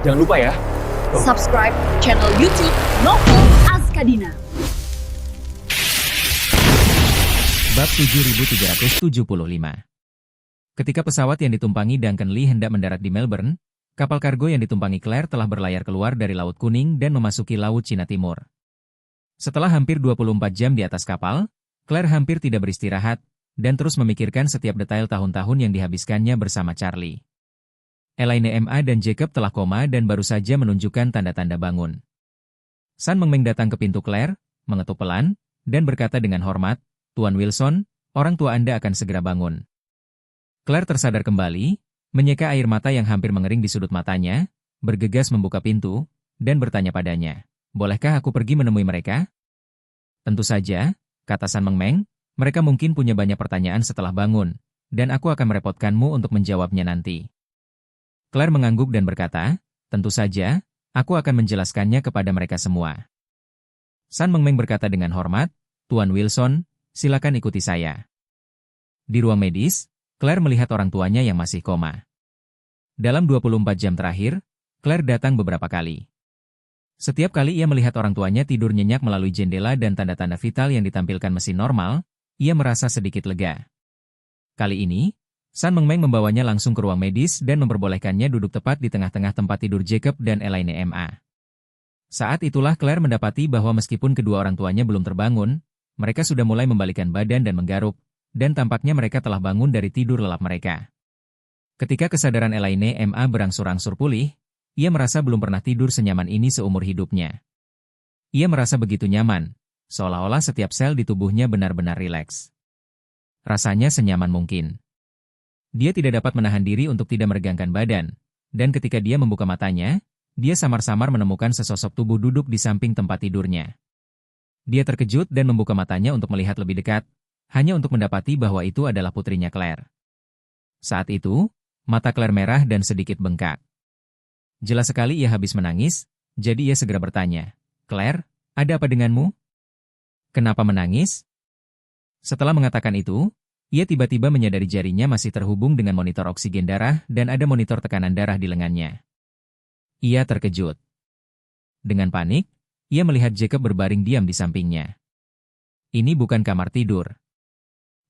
Jangan lupa ya. Subscribe channel YouTube Novel Azkadina. Bab 7375. Ketika pesawat yang ditumpangi Duncan Lee hendak mendarat di Melbourne, kapal kargo yang ditumpangi Claire telah berlayar keluar dari Laut Kuning dan memasuki Laut Cina Timur. Setelah hampir 24 jam di atas kapal, Claire hampir tidak beristirahat, dan terus memikirkan setiap detail tahun-tahun yang dihabiskannya bersama Charlie. Elaine Ma dan Jacob telah koma dan baru saja menunjukkan tanda-tanda bangun. San Mengmeng datang ke pintu Claire, mengetuk pelan, dan berkata dengan hormat, "Tuan Wilson, orang tua Anda akan segera bangun." Claire tersadar kembali, menyeka air mata yang hampir mengering di sudut matanya, bergegas membuka pintu, dan bertanya padanya, "Bolehkah aku pergi menemui mereka?" "Tentu saja," kata San Mengmeng, "mereka mungkin punya banyak pertanyaan setelah bangun, dan aku akan merepotkanmu untuk menjawabnya nanti." Claire mengangguk dan berkata, "Tentu saja, aku akan menjelaskannya kepada mereka semua." San Mengmeng berkata dengan hormat, "Tuan Wilson, silakan ikuti saya." Di ruang medis, Claire melihat orang tuanya yang masih koma. Dalam 24 jam terakhir, Claire datang beberapa kali. Setiap kali ia melihat orang tuanya tidur nyenyak melalui jendela dan tanda-tanda vital yang ditampilkan mesin normal, ia merasa sedikit lega. Kali ini, San Mengmeng membawanya langsung ke ruang medis dan memperbolehkannya duduk tepat di tengah-tengah tempat tidur Jacob dan Elaine Ma. Saat itulah Claire mendapati bahwa meskipun kedua orang tuanya belum terbangun, mereka sudah mulai membalikkan badan dan menggaruk, dan tampaknya mereka telah bangun dari tidur lelap mereka. Ketika kesadaran Elaine Ma berangsur-angsur pulih, ia merasa belum pernah tidur senyaman ini seumur hidupnya. Ia merasa begitu nyaman, seolah-olah setiap sel di tubuhnya benar-benar rileks. Rasanya senyaman mungkin. Dia tidak dapat menahan diri untuk tidak meregangkan badan, dan ketika dia membuka matanya, dia samar-samar menemukan sesosok tubuh duduk di samping tempat tidurnya. Dia terkejut dan membuka matanya untuk melihat lebih dekat, hanya untuk mendapati bahwa itu adalah putrinya Claire. Saat itu, mata Claire merah dan sedikit bengkak. Jelas sekali ia habis menangis, jadi ia segera bertanya, "Claire, ada apa denganmu? Kenapa menangis?" Setelah mengatakan itu, ia tiba-tiba menyadari jarinya masih terhubung dengan monitor oksigen darah dan ada monitor tekanan darah di lengannya. Ia terkejut. Dengan panik, ia melihat Jacob berbaring diam di sampingnya. Ini bukan kamar tidur.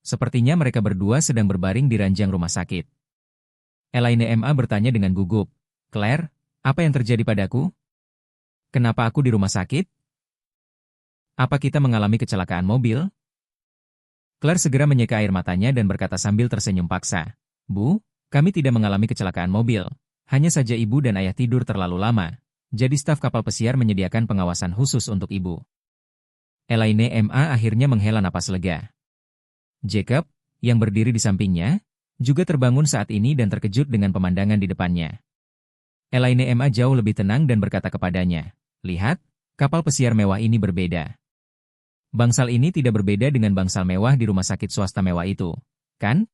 Sepertinya mereka berdua sedang berbaring di ranjang rumah sakit. Elaine Ma bertanya dengan gugup, "Claire, apa yang terjadi padaku? Kenapa aku di rumah sakit? Apa kita mengalami kecelakaan mobil?" Claire segera menyeka air matanya dan berkata sambil tersenyum paksa, "Bu, kami tidak mengalami kecelakaan mobil. Hanya saja ibu dan ayah tidur terlalu lama. Jadi staf kapal pesiar menyediakan pengawasan khusus untuk ibu." Elaine Ma akhirnya menghela napas lega. Jacob, yang berdiri di sampingnya, juga terbangun saat ini dan terkejut dengan pemandangan di depannya. Elaine Ma jauh lebih tenang dan berkata kepadanya, "Lihat, kapal pesiar mewah ini berbeda. Bangsal ini tidak berbeda dengan bangsal mewah di rumah sakit swasta mewah itu, kan?"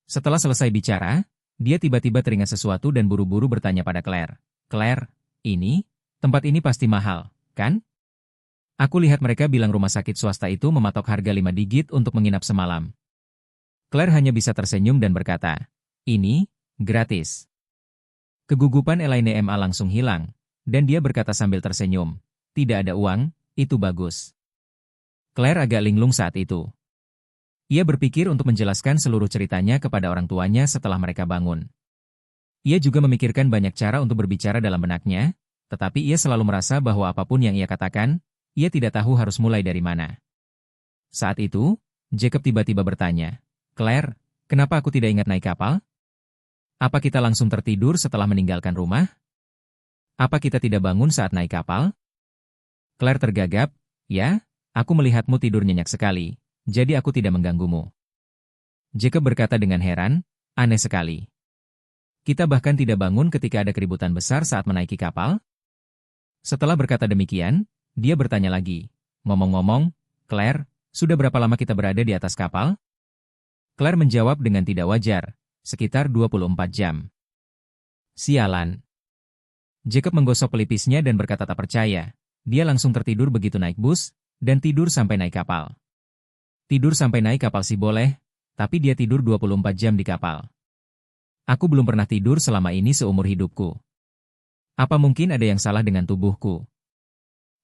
Setelah selesai bicara, dia tiba-tiba teringat sesuatu dan buru-buru bertanya pada Claire, "Claire, tempat ini pasti mahal, kan? Aku lihat mereka bilang rumah sakit swasta itu mematok harga 5 digit untuk menginap semalam." Claire hanya bisa tersenyum dan berkata, "Ini, gratis." Kegugupan Elaine Ma langsung hilang, dan dia berkata sambil tersenyum, "Tidak ada uang, itu bagus." Claire agak linglung saat itu. Ia berpikir untuk menjelaskan seluruh ceritanya kepada orang tuanya setelah mereka bangun. Ia juga memikirkan banyak cara untuk berbicara dalam benaknya, tetapi ia selalu merasa bahwa apapun yang ia katakan, ia tidak tahu harus mulai dari mana. Saat itu, Jacob tiba-tiba bertanya, "Claire, kenapa aku tidak ingat naik kapal? Apa kita langsung tertidur setelah meninggalkan rumah? Apa kita tidak bangun saat naik kapal?" Claire tergagap, "Ya, aku melihatmu tidur nyenyak sekali, jadi aku tidak mengganggumu." Jacob berkata dengan heran, "Aneh sekali. Kita bahkan tidak bangun ketika ada keributan besar saat menaiki kapal?" Setelah berkata demikian, dia bertanya lagi, "Ngomong-ngomong, Claire, sudah berapa lama kita berada di atas kapal?" Claire menjawab dengan tidak wajar, "Sekitar 24 jam." "Sialan." Jacob menggosok pelipisnya dan berkata tak percaya. Dia langsung tertidur begitu naik bus, dan tidur sampai naik kapal. Tidur sampai naik kapal sih boleh, tapi dia tidur 24 jam di kapal. Aku belum pernah tidur selama ini seumur hidupku. Apa mungkin ada yang salah dengan tubuhku?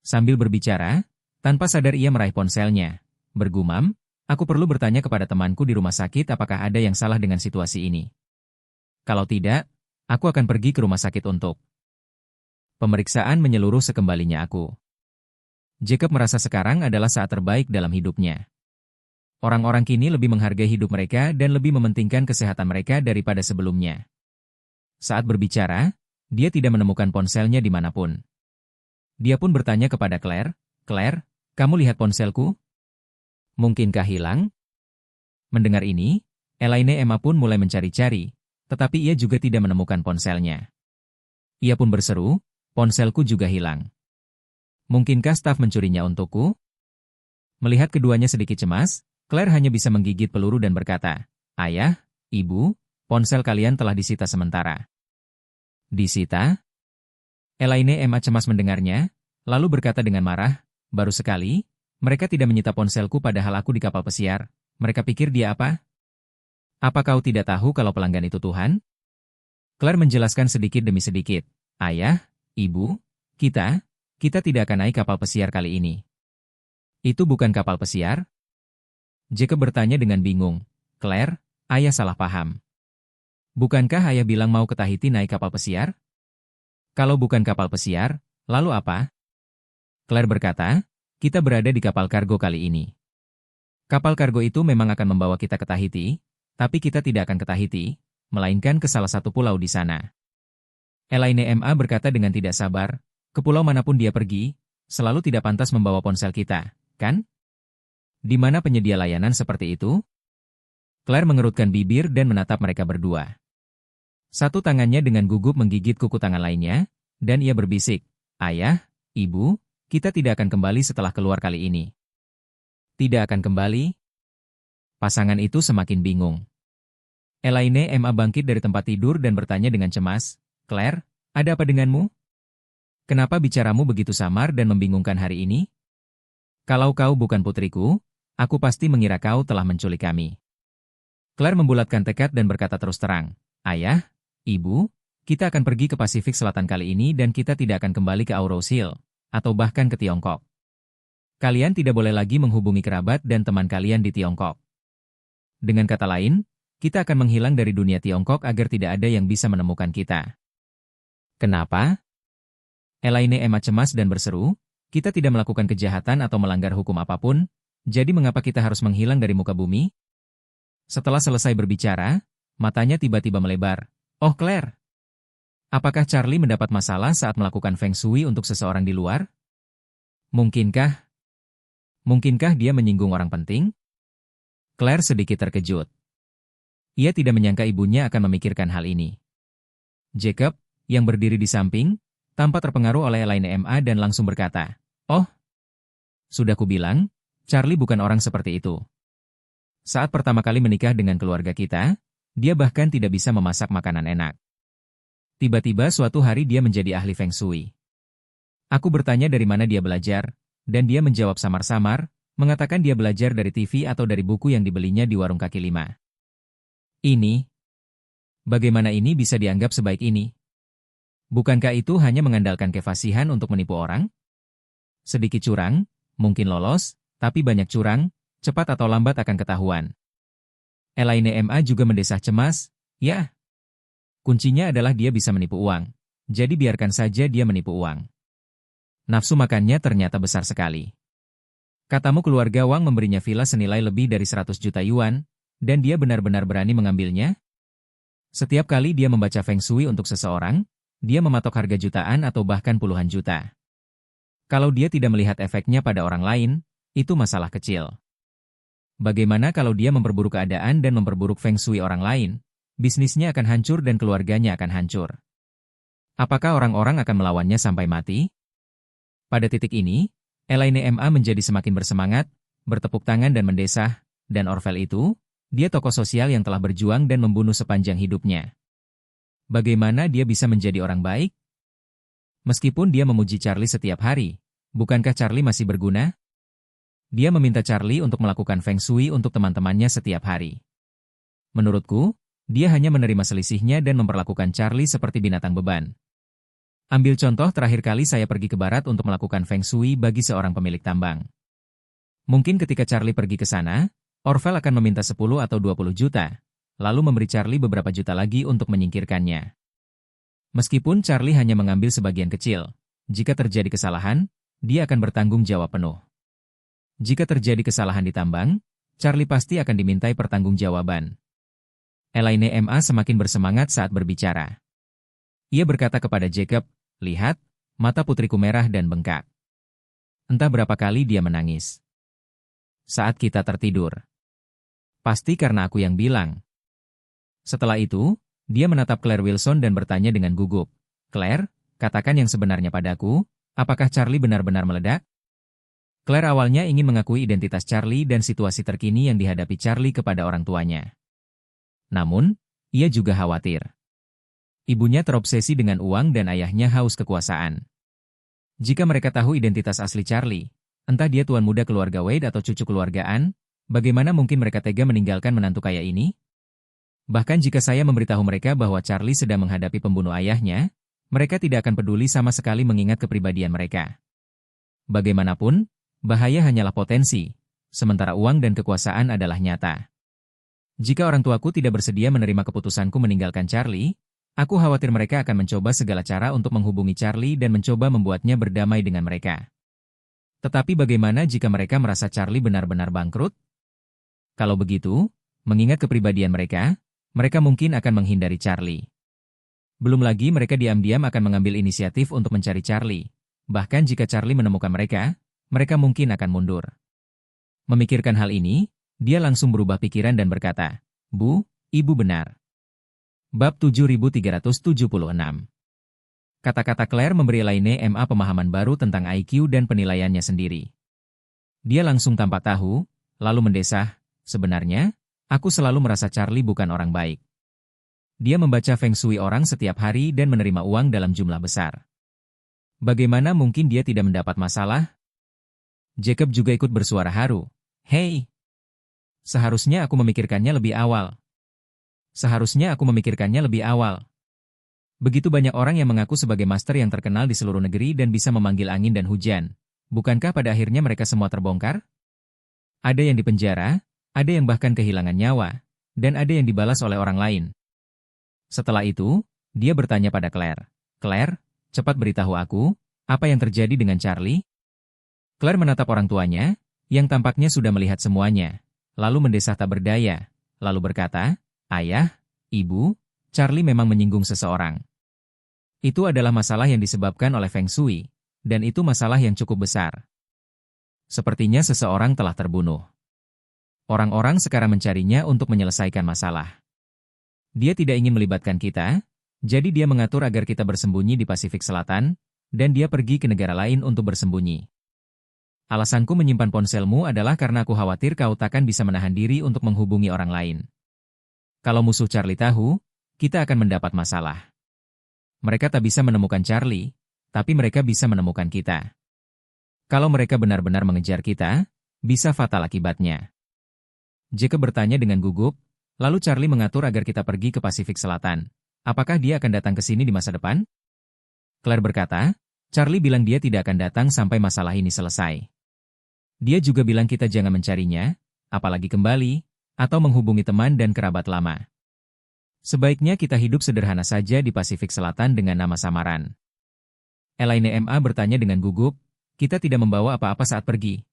Sambil berbicara, tanpa sadar ia meraih ponselnya. Bergumam, aku perlu bertanya kepada temanku di rumah sakit apakah ada yang salah dengan situasi ini. Kalau tidak, aku akan pergi ke rumah sakit untuk pemeriksaan menyeluruh sekembalinya aku. Jacob merasa sekarang adalah saat terbaik dalam hidupnya. Orang-orang kini lebih menghargai hidup mereka dan lebih mementingkan kesehatan mereka daripada sebelumnya. Saat berbicara, dia tidak menemukan ponselnya dimanapun. Dia pun bertanya kepada Claire, "Claire, kamu lihat ponselku? Mungkinkah hilang?" Mendengar ini, Elaine Emma pun mulai mencari-cari, tetapi ia juga tidak menemukan ponselnya. Ia pun berseru, "Ponselku juga hilang. Mungkinkah staf mencurinya untukku?" Melihat keduanya sedikit cemas, Claire hanya bisa menggigit peluru dan berkata, "Ayah, Ibu, ponsel kalian telah disita sementara." "Disita?" Elaine Emma cemas mendengarnya, lalu berkata dengan marah, "Baru sekali, mereka tidak menyita ponselku padahal aku di kapal pesiar. Mereka pikir dia apa? Apa kau tidak tahu kalau pelanggan itu Tuhan?" Claire menjelaskan sedikit demi sedikit, "Ayah, Ibu, kita tidak akan naik kapal pesiar kali ini." "Itu bukan kapal pesiar?" Jacob bertanya dengan bingung. "Claire, ayah salah paham. Bukankah ayah bilang mau ke Tahiti naik kapal pesiar? Kalau bukan kapal pesiar, lalu apa?" Claire berkata, "Kita berada di kapal kargo kali ini. Kapal kargo itu memang akan membawa kita ke Tahiti, tapi kita tidak akan ke Tahiti, melainkan ke salah satu pulau di sana." Elaine MA berkata dengan tidak sabar, "Ke pulau manapun dia pergi, selalu tidak pantas membawa ponsel kita, kan? Di mana penyedia layanan seperti itu?" Claire mengerutkan bibir dan menatap mereka berdua. Satu tangannya dengan gugup menggigit kuku tangan lainnya, dan ia berbisik, "Ayah, Ibu, kita tidak akan kembali setelah keluar kali ini." "Tidak akan kembali?" Pasangan itu semakin bingung. Elaine MA bangkit dari tempat tidur dan bertanya dengan cemas, "Claire, ada apa denganmu? Kenapa bicaramu begitu samar dan membingungkan hari ini? Kalau kau bukan putriku, aku pasti mengira kau telah menculik kami." Claire membulatkan tekad dan berkata terus terang, "Ayah, Ibu, kita akan pergi ke Pasifik Selatan kali ini dan kita tidak akan kembali ke Auros Hill, atau bahkan ke Tiongkok. Kalian tidak boleh lagi menghubungi kerabat dan teman kalian di Tiongkok. Dengan kata lain, kita akan menghilang dari dunia Tiongkok agar tidak ada yang bisa menemukan kita." "Kenapa?" Elaine Emma cemas dan berseru, "Kita tidak melakukan kejahatan atau melanggar hukum apapun, jadi mengapa kita harus menghilang dari muka bumi?" Setelah selesai berbicara, matanya tiba-tiba melebar. "Oh Claire, apakah Charlie mendapat masalah saat melakukan Feng Shui untuk seseorang di luar? Mungkinkah dia menyinggung orang penting?" Claire sedikit terkejut. Ia tidak menyangka ibunya akan memikirkan hal ini. Jacob, yang berdiri di samping, tampak terpengaruh oleh Elaine MA dan langsung berkata, "Oh, sudah kubilang, Charlie bukan orang seperti itu. Saat pertama kali menikah dengan keluarga kita, dia bahkan tidak bisa memasak makanan enak. Tiba-tiba suatu hari dia menjadi ahli Feng Shui. Aku bertanya dari mana dia belajar, dan dia menjawab samar-samar, mengatakan dia belajar dari TV atau dari buku yang dibelinya di warung kaki lima. Bagaimana ini bisa dianggap sebaik ini? Bukankah itu hanya mengandalkan kefasihan untuk menipu orang? Sedikit curang, mungkin lolos, tapi banyak curang, cepat atau lambat akan ketahuan." Elaine MA juga mendesah cemas, "Ya, kuncinya adalah dia bisa menipu uang, jadi biarkan saja dia menipu uang. Nafsu makannya ternyata besar sekali. Katamu keluarga Wang memberinya villa senilai lebih dari 100 juta yuan, dan dia benar-benar berani mengambilnya? Setiap kali dia membaca Feng Shui untuk seseorang, dia mematok harga jutaan atau bahkan puluhan juta. Kalau dia tidak melihat efeknya pada orang lain, itu masalah kecil. Bagaimana kalau dia memperburuk keadaan dan memperburuk Feng Shui orang lain? Bisnisnya akan hancur dan keluarganya akan hancur. Apakah orang-orang akan melawannya sampai mati?" Pada titik ini, Elaine MA menjadi semakin bersemangat, bertepuk tangan dan mendesah, dan Orvel itu, dia tokoh sosial yang telah berjuang dan membunuh sepanjang hidupnya. Bagaimana dia bisa menjadi orang baik? Meskipun dia memuji Charlie setiap hari, bukankah Charlie masih berguna? Dia meminta Charlie untuk melakukan Feng Shui untuk teman-temannya setiap hari. Menurutku, dia hanya menerima selisihnya dan memperlakukan Charlie seperti binatang beban. Ambil contoh terakhir kali saya pergi ke barat untuk melakukan feng shui bagi seorang pemilik tambang. Mungkin ketika Charlie pergi ke sana, Orvel akan meminta 10 atau 20 juta, lalu memberi Charlie beberapa juta lagi untuk menyingkirkannya. Meskipun Charlie hanya mengambil sebagian kecil, jika terjadi kesalahan, dia akan bertanggung jawab penuh. Jika terjadi kesalahan di tambang, Charlie pasti akan dimintai pertanggungjawaban. Elaine MA semakin bersemangat saat berbicara. Ia berkata kepada Jacob, "Lihat, mata putriku merah dan bengkak. Entah berapa kali dia menangis. Saat kita tertidur. Pasti karena aku yang bilang." Setelah itu, dia menatap Claire Wilson dan bertanya dengan gugup, "Claire, katakan yang sebenarnya padaku, apakah Charlie benar-benar meledak?" Claire awalnya ingin mengakui identitas Charlie dan situasi terkini yang dihadapi Charlie kepada orang tuanya. Namun, ia juga khawatir. Ibunya terobsesi dengan uang dan ayahnya haus kekuasaan. Jika mereka tahu identitas asli Charlie, entah dia tuan muda keluarga Wade atau cucu keluargaan, bagaimana mungkin mereka tega meninggalkan menantu kaya ini? Bahkan jika saya memberitahu mereka bahwa Charlie sedang menghadapi pembunuh ayahnya, mereka tidak akan peduli sama sekali mengingat kepribadian mereka. Bagaimanapun, bahaya hanyalah potensi, sementara uang dan kekuasaan adalah nyata. Jika orang tuaku tidak bersedia menerima keputusanku meninggalkan Charlie, aku khawatir mereka akan mencoba segala cara untuk menghubungi Charlie dan mencoba membuatnya berdamai dengan mereka. Tetapi bagaimana jika mereka merasa Charlie benar-benar bangkrut? Kalau begitu, mengingat kepribadian mereka mungkin akan menghindari Charlie. Belum lagi mereka diam-diam akan mengambil inisiatif untuk mencari Charlie. Bahkan jika Charlie menemukan mereka mungkin akan mundur. Memikirkan hal ini, dia langsung berubah pikiran dan berkata, "Bu, ibu benar." Bab 7376. Kata-kata Claire memberi Elaine MA pemahaman baru tentang IQ dan penilaiannya sendiri. Dia langsung tampak tahu, lalu mendesah, "Sebenarnya, aku selalu merasa Charlie bukan orang baik. Dia membaca feng shui orang setiap hari dan menerima uang dalam jumlah besar. Bagaimana mungkin dia tidak mendapat masalah?" Jacob juga ikut bersuara haru. "Hei, seharusnya aku memikirkannya lebih awal. Seharusnya aku memikirkannya lebih awal. Begitu banyak orang yang mengaku sebagai master yang terkenal di seluruh negeri dan bisa memanggil angin dan hujan. Bukankah pada akhirnya mereka semua terbongkar? Ada yang dipenjara, ada yang bahkan kehilangan nyawa, dan ada yang dibalas oleh orang lain." Setelah itu, dia bertanya pada Claire, "Claire, cepat beritahu aku, apa yang terjadi dengan Charlie?" Claire menatap orang tuanya, yang tampaknya sudah melihat semuanya, lalu mendesah tak berdaya, lalu berkata, "Ayah, Ibu, Charlie memang menyinggung seseorang. Itu adalah masalah yang disebabkan oleh feng shui, dan itu masalah yang cukup besar. Sepertinya seseorang telah terbunuh. Orang-orang sekarang mencarinya untuk menyelesaikan masalah. Dia tidak ingin melibatkan kita, jadi dia mengatur agar kita bersembunyi di Pasifik Selatan, dan dia pergi ke negara lain untuk bersembunyi. Alasanku menyimpan ponselmu adalah karena aku khawatir kau takkan bisa menahan diri untuk menghubungi orang lain. Kalau musuh Charlie tahu, kita akan mendapat masalah. Mereka tak bisa menemukan Charlie, tapi mereka bisa menemukan kita. Kalau mereka benar-benar mengejar kita, bisa fatal akibatnya." Jacob bertanya dengan gugup, "Lalu Charlie mengatur agar kita pergi ke Pasifik Selatan. Apakah dia akan datang ke sini di masa depan?" Claire berkata, "Charlie bilang dia tidak akan datang sampai masalah ini selesai. Dia juga bilang kita jangan mencarinya, apalagi kembali, atau menghubungi teman dan kerabat lama. Sebaiknya kita hidup sederhana saja di Pasifik Selatan dengan nama samaran." Elaine MA bertanya dengan gugup, "Kita tidak membawa apa-apa saat pergi.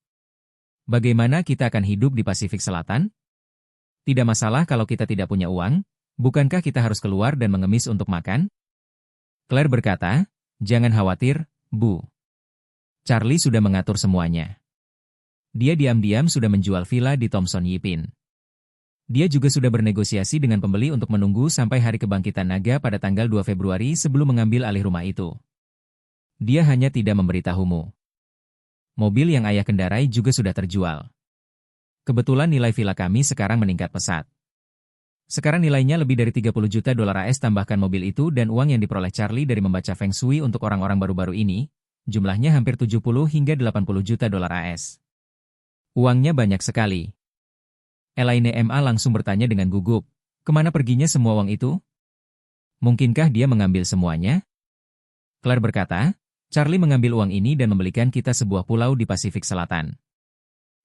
Bagaimana kita akan hidup di Pasifik Selatan? Tidak masalah kalau kita tidak punya uang, bukankah kita harus keluar dan mengemis untuk makan?" Claire berkata, "Jangan khawatir, Bu. Charlie sudah mengatur semuanya. Dia diam-diam sudah menjual villa di Thompson Yipin. Dia juga sudah bernegosiasi dengan pembeli untuk menunggu sampai hari kebangkitan naga pada tanggal 2 Februari sebelum mengambil alih rumah itu. Dia hanya tidak memberitahumu. Mobil yang ayah kendarai juga sudah terjual. Kebetulan nilai villa kami sekarang meningkat pesat. Sekarang nilainya lebih dari 30 juta dolar AS tambahkan mobil itu dan uang yang diperoleh Charlie dari membaca feng shui untuk orang-orang baru-baru ini, jumlahnya hampir 70 hingga 80 juta dolar AS. Uangnya banyak sekali." Elaine MA langsung bertanya dengan gugup, "Kemana perginya semua uang itu? Mungkinkah dia mengambil semuanya?" Claire berkata, Charlie mengambil uang ini dan membelikan kita sebuah pulau di Pasifik Selatan.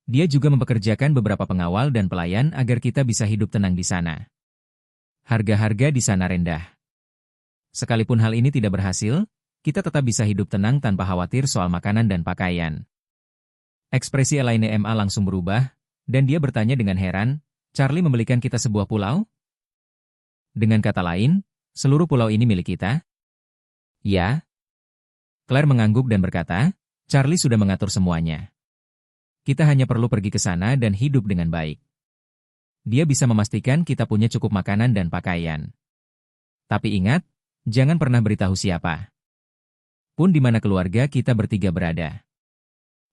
Dia juga mempekerjakan beberapa pengawal dan pelayan agar kita bisa hidup tenang di sana. Harga-harga di sana rendah. Sekalipun hal ini tidak berhasil, kita tetap bisa hidup tenang tanpa khawatir soal makanan dan pakaian. Ekspresi Elaine MA langsung berubah, dan dia bertanya dengan heran, Charlie membelikan kita sebuah pulau? Dengan kata lain, seluruh pulau ini milik kita? Ya. Claire mengangguk dan berkata, Charlie sudah mengatur semuanya. Kita hanya perlu pergi ke sana dan hidup dengan baik. Dia bisa memastikan kita punya cukup makanan dan pakaian. Tapi ingat, jangan pernah beritahu siapa pun di mana keluarga kita bertiga berada.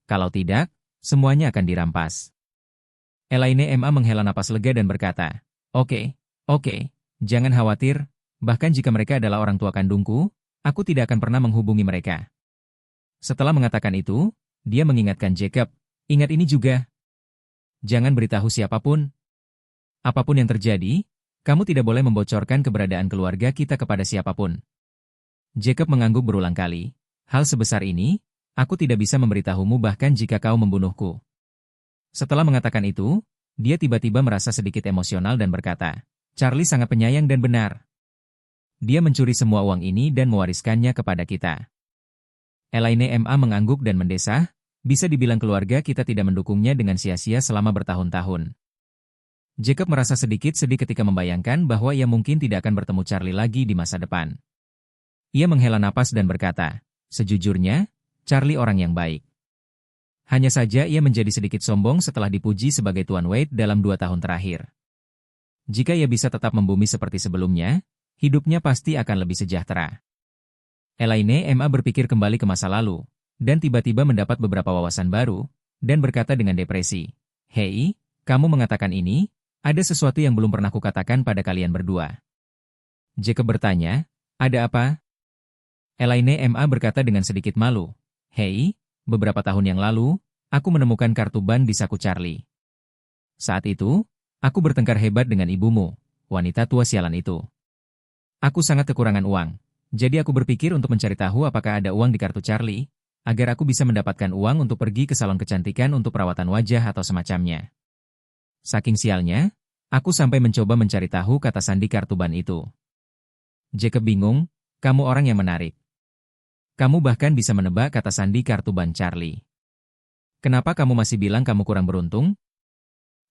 Kalau tidak, semuanya akan dirampas. Elaine MA menghela napas lega dan berkata, Oke, jangan khawatir, bahkan jika mereka adalah orang tua kandungku, aku tidak akan pernah menghubungi mereka. Setelah mengatakan itu, dia mengingatkan Jacob, ingat ini juga. Jangan beritahu siapapun. Apapun yang terjadi, kamu tidak boleh membocorkan keberadaan keluarga kita kepada siapapun. Jacob mengangguk berulang kali. Hal sebesar ini, aku tidak bisa memberitahumu bahkan jika kau membunuhku. Setelah mengatakan itu, dia tiba-tiba merasa sedikit emosional dan berkata, Charlie sangat penyayang dan benar. Dia mencuri semua uang ini dan mewariskannya kepada kita. Elaine MA mengangguk dan mendesah, bisa dibilang keluarga kita tidak mendukungnya dengan sia-sia selama bertahun-tahun. Jacob merasa sedikit sedih ketika membayangkan bahwa ia mungkin tidak akan bertemu Charlie lagi di masa depan. Ia menghela napas dan berkata, sejujurnya, Charlie orang yang baik. Hanya saja ia menjadi sedikit sombong setelah dipuji sebagai Tuan Wade dalam 2 tahun terakhir. Jika ia bisa tetap membumi seperti sebelumnya, hidupnya pasti akan lebih sejahtera. Elaine MA berpikir kembali ke masa lalu, dan tiba-tiba mendapat beberapa wawasan baru, dan berkata dengan depresi, Hei, kamu mengatakan ini, ada sesuatu yang belum pernah kukatakan pada kalian berdua. Jacob bertanya, ada apa? Elaine MA berkata dengan sedikit malu, Hei, beberapa tahun yang lalu, aku menemukan kartu ban di saku Charlie. Saat itu, aku bertengkar hebat dengan ibumu, wanita tua sialan itu. Aku sangat kekurangan uang. Jadi aku berpikir untuk mencari tahu apakah ada uang di kartu Charlie, agar aku bisa mendapatkan uang untuk pergi ke salon kecantikan untuk perawatan wajah atau semacamnya. Saking sialnya, aku sampai mencoba mencari tahu kata sandi kartu ban itu. Jacob bingung, kamu orang yang menarik. Kamu bahkan bisa menebak kata sandi kartu ban Charlie. Kenapa kamu masih bilang kamu kurang beruntung?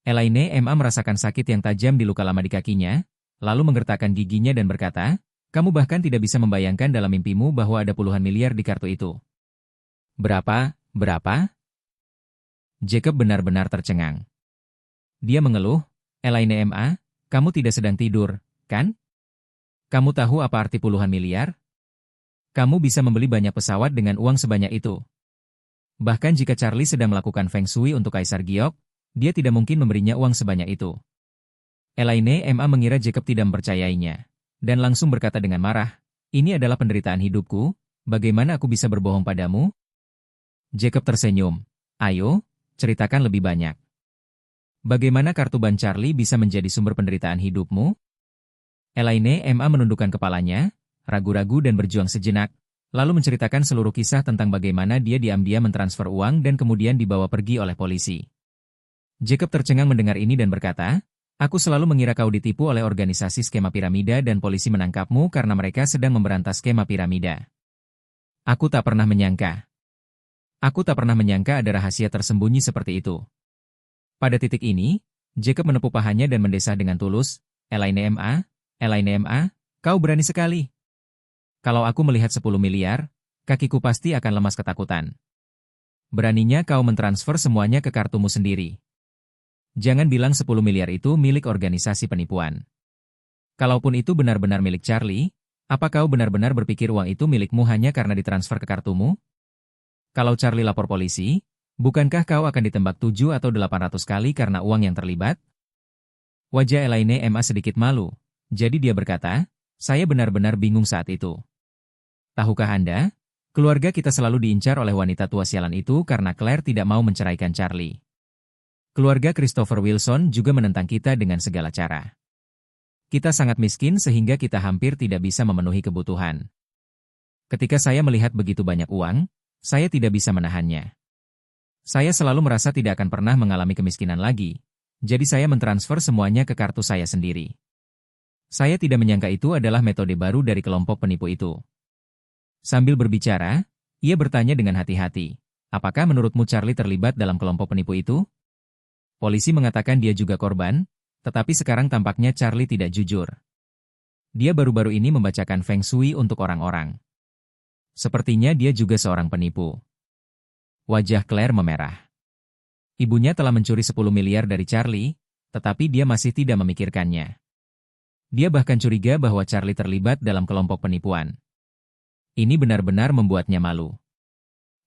Elaine MA merasakan sakit yang tajam di luka lama di kakinya, lalu menggertakkan giginya dan berkata, kamu bahkan tidak bisa membayangkan dalam mimpimu bahwa ada puluhan miliar di kartu itu. Berapa? Jacob benar-benar tercengang. Dia mengeluh, Elaine MA, kamu tidak sedang tidur, kan? Kamu tahu apa arti puluhan miliar? Kamu bisa membeli banyak pesawat dengan uang sebanyak itu. Bahkan jika Charlie sedang melakukan Feng Shui untuk Kaisar Giok, dia tidak mungkin memberinya uang sebanyak itu. Elaine MA mengira Jacob tidak mempercayainya, dan langsung berkata dengan marah, ini adalah penderitaan hidupku, bagaimana aku bisa berbohong padamu? Jacob tersenyum, ayo, ceritakan lebih banyak. Bagaimana kartu ban Charlie bisa menjadi sumber penderitaan hidupmu? Elaine MA menundukkan kepalanya, ragu-ragu dan berjuang sejenak, lalu menceritakan seluruh kisah tentang bagaimana dia diam-diam mentransfer uang dan kemudian dibawa pergi oleh polisi. Jacob tercengang mendengar ini dan berkata, aku selalu mengira kau ditipu oleh organisasi skema piramida dan polisi menangkapmu karena mereka sedang memberantas skema piramida. Aku tak pernah menyangka. Ada rahasia tersembunyi seperti itu. Pada titik ini, Jacob menepuk pahanya dan mendesah dengan tulus, Elaine MA, kau berani sekali. Kalau aku melihat 10 miliar, kakiku pasti akan lemas ketakutan. Beraninya kau mentransfer semuanya ke kartumu sendiri. Jangan bilang 10 miliar itu milik organisasi penipuan. Kalaupun itu benar-benar milik Charlie, apa kau benar-benar berpikir uang itu milikmu hanya karena ditransfer ke kartumu? Kalau Charlie lapor polisi, bukankah kau akan ditembak 7 atau 800 kali karena uang yang terlibat? Wajah Elaine MA sedikit malu, jadi dia berkata, saya benar-benar bingung saat itu. Tahukah Anda, keluarga kita selalu diincar oleh wanita tua sialan itu karena Claire tidak mau menceraikan Charlie. Keluarga Christopher Wilson juga menentang kita dengan segala cara. Kita sangat miskin sehingga kita hampir tidak bisa memenuhi kebutuhan. Ketika saya melihat begitu banyak uang, saya tidak bisa menahannya. Saya selalu merasa tidak akan pernah mengalami kemiskinan lagi, jadi saya mentransfer semuanya ke kartu saya sendiri. Saya tidak menyangka itu adalah metode baru dari kelompok penipu itu. Sambil berbicara, ia bertanya dengan hati-hati, apakah menurutmu Charlie terlibat dalam kelompok penipu itu? Polisi mengatakan dia juga korban, tetapi sekarang tampaknya Charlie tidak jujur. Dia baru-baru ini membacakan Feng Shui untuk orang-orang. Sepertinya dia juga seorang penipu. Wajah Claire memerah. Ibunya telah mencuri 10 miliar dari Charlie, tetapi dia masih tidak memikirkannya. Dia bahkan curiga bahwa Charlie terlibat dalam kelompok penipuan. Ini benar-benar membuatnya malu.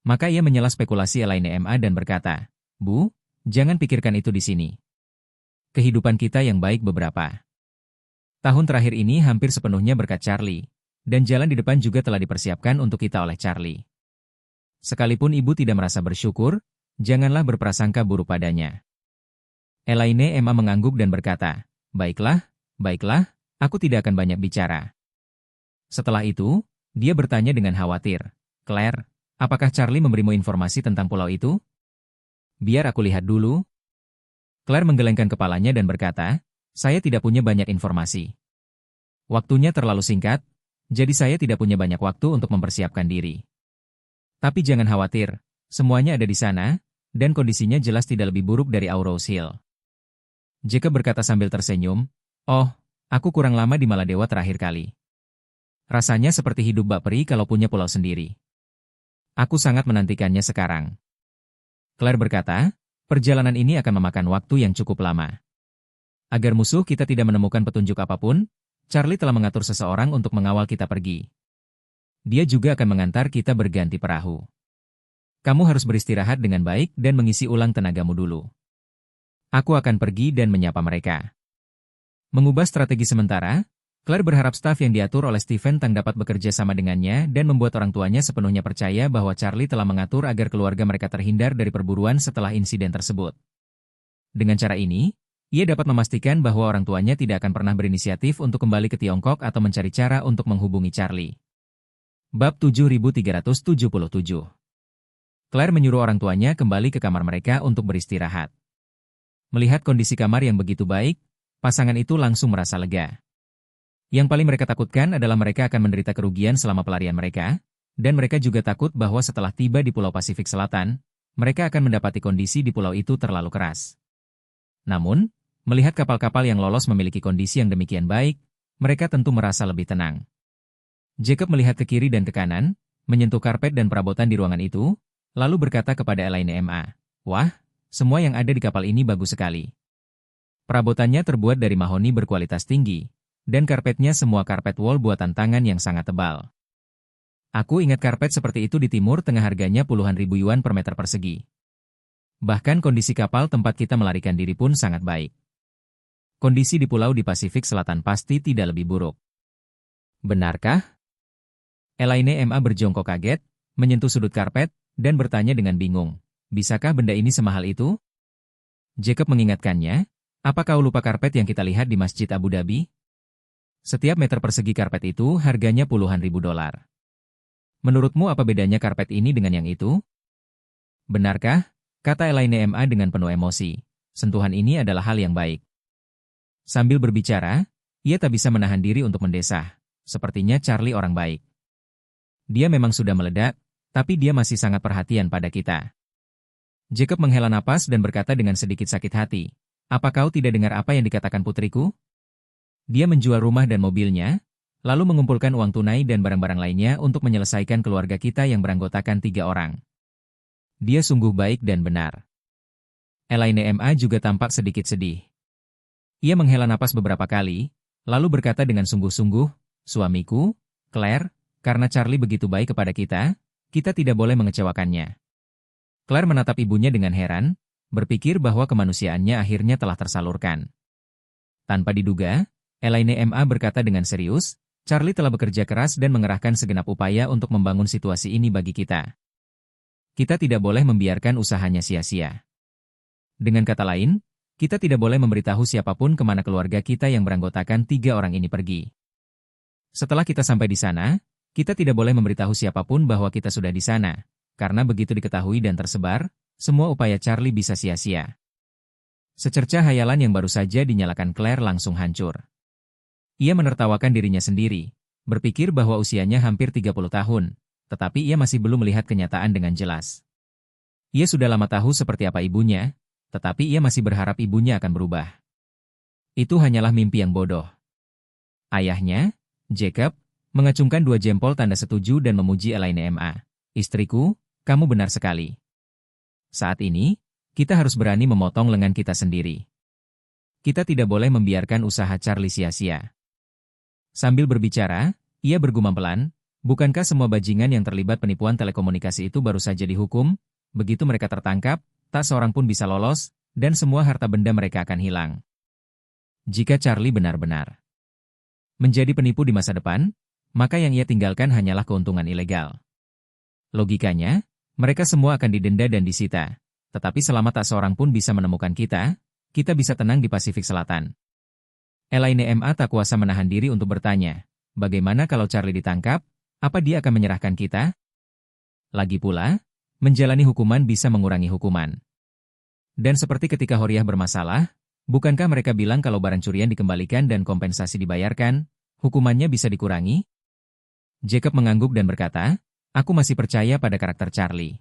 Maka ia menyela spekulasi Elaine MA dan berkata, "Bu, jangan pikirkan itu di sini. Kehidupan kita yang baik beberapa tahun terakhir ini hampir sepenuhnya berkat Charlie, dan jalan di depan juga telah dipersiapkan untuk kita oleh Charlie. Sekalipun ibu tidak merasa bersyukur, janganlah berprasangka buruk padanya." Elaine Emma mengangguk dan berkata, baiklah, aku tidak akan banyak bicara." Setelah itu, dia bertanya dengan khawatir, "Claire, apakah Charlie memberimu informasi tentang pulau itu?" "Biar aku lihat dulu." Claire menggelengkan kepalanya dan berkata, "Saya tidak punya banyak informasi. Waktunya terlalu singkat, jadi saya tidak punya banyak waktu untuk mempersiapkan diri. Tapi jangan khawatir, semuanya ada di sana, dan kondisinya jelas tidak lebih buruk dari Aurous Hill." Jacob berkata sambil tersenyum, "Oh, aku kurang lama di Maladewa terakhir kali. Rasanya seperti hidup bak peri kalau punya pulau sendiri. Aku sangat menantikannya sekarang." Claire berkata, "Perjalanan ini akan memakan waktu yang cukup lama. Agar musuh kita tidak menemukan petunjuk apapun, Charlie telah mengatur seseorang untuk mengawal kita pergi. Dia juga akan mengantar kita berganti perahu. Kamu harus beristirahat dengan baik dan mengisi ulang tenagamu dulu. Aku akan pergi dan menyapa mereka." Mengubah strategi sementara, Claire berharap staf yang diatur oleh Stephen Tang dapat bekerja sama dengannya dan membuat orang tuanya sepenuhnya percaya bahwa Charlie telah mengatur agar keluarga mereka terhindar dari perburuan setelah insiden tersebut. Dengan cara ini, ia dapat memastikan bahwa orang tuanya tidak akan pernah berinisiatif untuk kembali ke Tiongkok atau mencari cara untuk menghubungi Charlie. Bab 7377. Claire menyuruh orang tuanya kembali ke kamar mereka untuk beristirahat. Melihat kondisi kamar yang begitu baik, pasangan itu langsung merasa lega. Yang paling mereka takutkan adalah mereka akan menderita kerugian selama pelarian mereka, dan mereka juga takut bahwa setelah tiba di Pulau Pasifik Selatan, mereka akan mendapati kondisi di pulau itu terlalu keras. Namun, melihat kapal-kapal yang lolos memiliki kondisi yang demikian baik, mereka tentu merasa lebih tenang. Jacob melihat ke kiri dan ke kanan, menyentuh karpet dan perabotan di ruangan itu, lalu berkata kepada Elaine MA, "Wah, semua yang ada di kapal ini bagus sekali. Perabotannya terbuat dari mahoni berkualitas tinggi, dan karpetnya semua karpet wol buatan tangan yang sangat tebal. Aku ingat karpet seperti itu di Timur Tengah harganya puluhan ribu yuan per meter persegi. Bahkan kondisi kapal tempat kita melarikan diri pun sangat baik. Kondisi di pulau di Pasifik Selatan pasti tidak lebih buruk." "Benarkah?" Elaine MA berjongkok kaget, menyentuh sudut karpet, dan bertanya dengan bingung, "Bisakah benda ini semahal itu?" Jacob mengingatkannya, "Apa kau lupa karpet yang kita lihat di Masjid Abu Dhabi? Setiap meter persegi karpet itu harganya puluhan ribu dolar. Menurutmu apa bedanya karpet ini dengan yang itu?" "Benarkah?" kata Elaine MA dengan penuh emosi. "Sentuhan ini adalah hal yang baik." Sambil berbicara, ia tak bisa menahan diri untuk mendesah. Sepertinya Charlie orang baik. Dia memang sudah meledak, tapi dia masih sangat perhatian pada kita. Jacob menghela napas dan berkata dengan sedikit sakit hati, "Apa kau tidak dengar apa yang dikatakan putriku? Dia menjual rumah dan mobilnya, lalu mengumpulkan uang tunai dan barang-barang lainnya untuk menyelesaikan keluarga kita yang beranggotakan 3 orang. Dia sungguh baik dan benar." Elaine MA juga tampak sedikit sedih. Ia menghela napas beberapa kali, lalu berkata dengan sungguh-sungguh, "Suamiku, Claire, karena Charlie begitu baik kepada kita tidak boleh mengecewakannya." Claire menatap ibunya dengan heran, berpikir bahwa kemanusiaannya akhirnya telah tersalurkan. Tanpa diduga, Elaine MA berkata dengan serius, "Charlie telah bekerja keras dan mengerahkan segenap upaya untuk membangun situasi ini bagi kita. Kita tidak boleh membiarkan usahanya sia-sia. Dengan kata lain, kita tidak boleh memberitahu siapapun kemana keluarga kita yang beranggotakan 3 orang ini pergi. Setelah kita sampai di sana, Kita tidak boleh memberitahu siapapun bahwa kita sudah di sana, karena begitu diketahui dan tersebar, semua upaya Charlie bisa sia-sia. Secercah hayalan yang baru saja dinyalakan Claire langsung hancur. Ia menertawakan dirinya sendiri, berpikir bahwa usianya hampir 30 tahun, tetapi ia masih belum melihat kenyataan dengan jelas. Ia sudah lama tahu seperti apa ibunya, tetapi ia masih berharap ibunya akan berubah. Itu hanyalah mimpi yang bodoh. Ayahnya, Jacob, mengacungkan 2 jempol tanda setuju dan memuji Elaine Ma. Istriku, kamu benar sekali. Saat ini, kita harus berani memotong lengan kita sendiri. Kita tidak boleh membiarkan usaha Charlie sia-sia. Sambil berbicara, ia bergumam pelan, bukankah semua bajingan yang terlibat penipuan telekomunikasi itu baru saja dihukum? Begitu mereka tertangkap, tak seorang pun bisa lolos, dan semua harta benda mereka akan hilang. Jika Charlie benar-benar menjadi penipu di masa depan, maka yang ia tinggalkan hanyalah keuntungan ilegal. Logikanya, mereka semua akan didenda dan disita. Tetapi selama tak seorang pun bisa menemukan kita, kita bisa tenang di Pasifik Selatan. Elaine Ma tak kuasa menahan diri untuk bertanya, bagaimana kalau Charlie ditangkap, apa dia akan menyerahkan kita? Lagi pula, menjalani hukuman bisa mengurangi hukuman. Dan seperti ketika Horiah bermasalah, bukankah mereka bilang kalau barang curian dikembalikan dan kompensasi dibayarkan, hukumannya bisa dikurangi? Jacob mengangguk dan berkata, aku masih percaya pada karakter Charlie.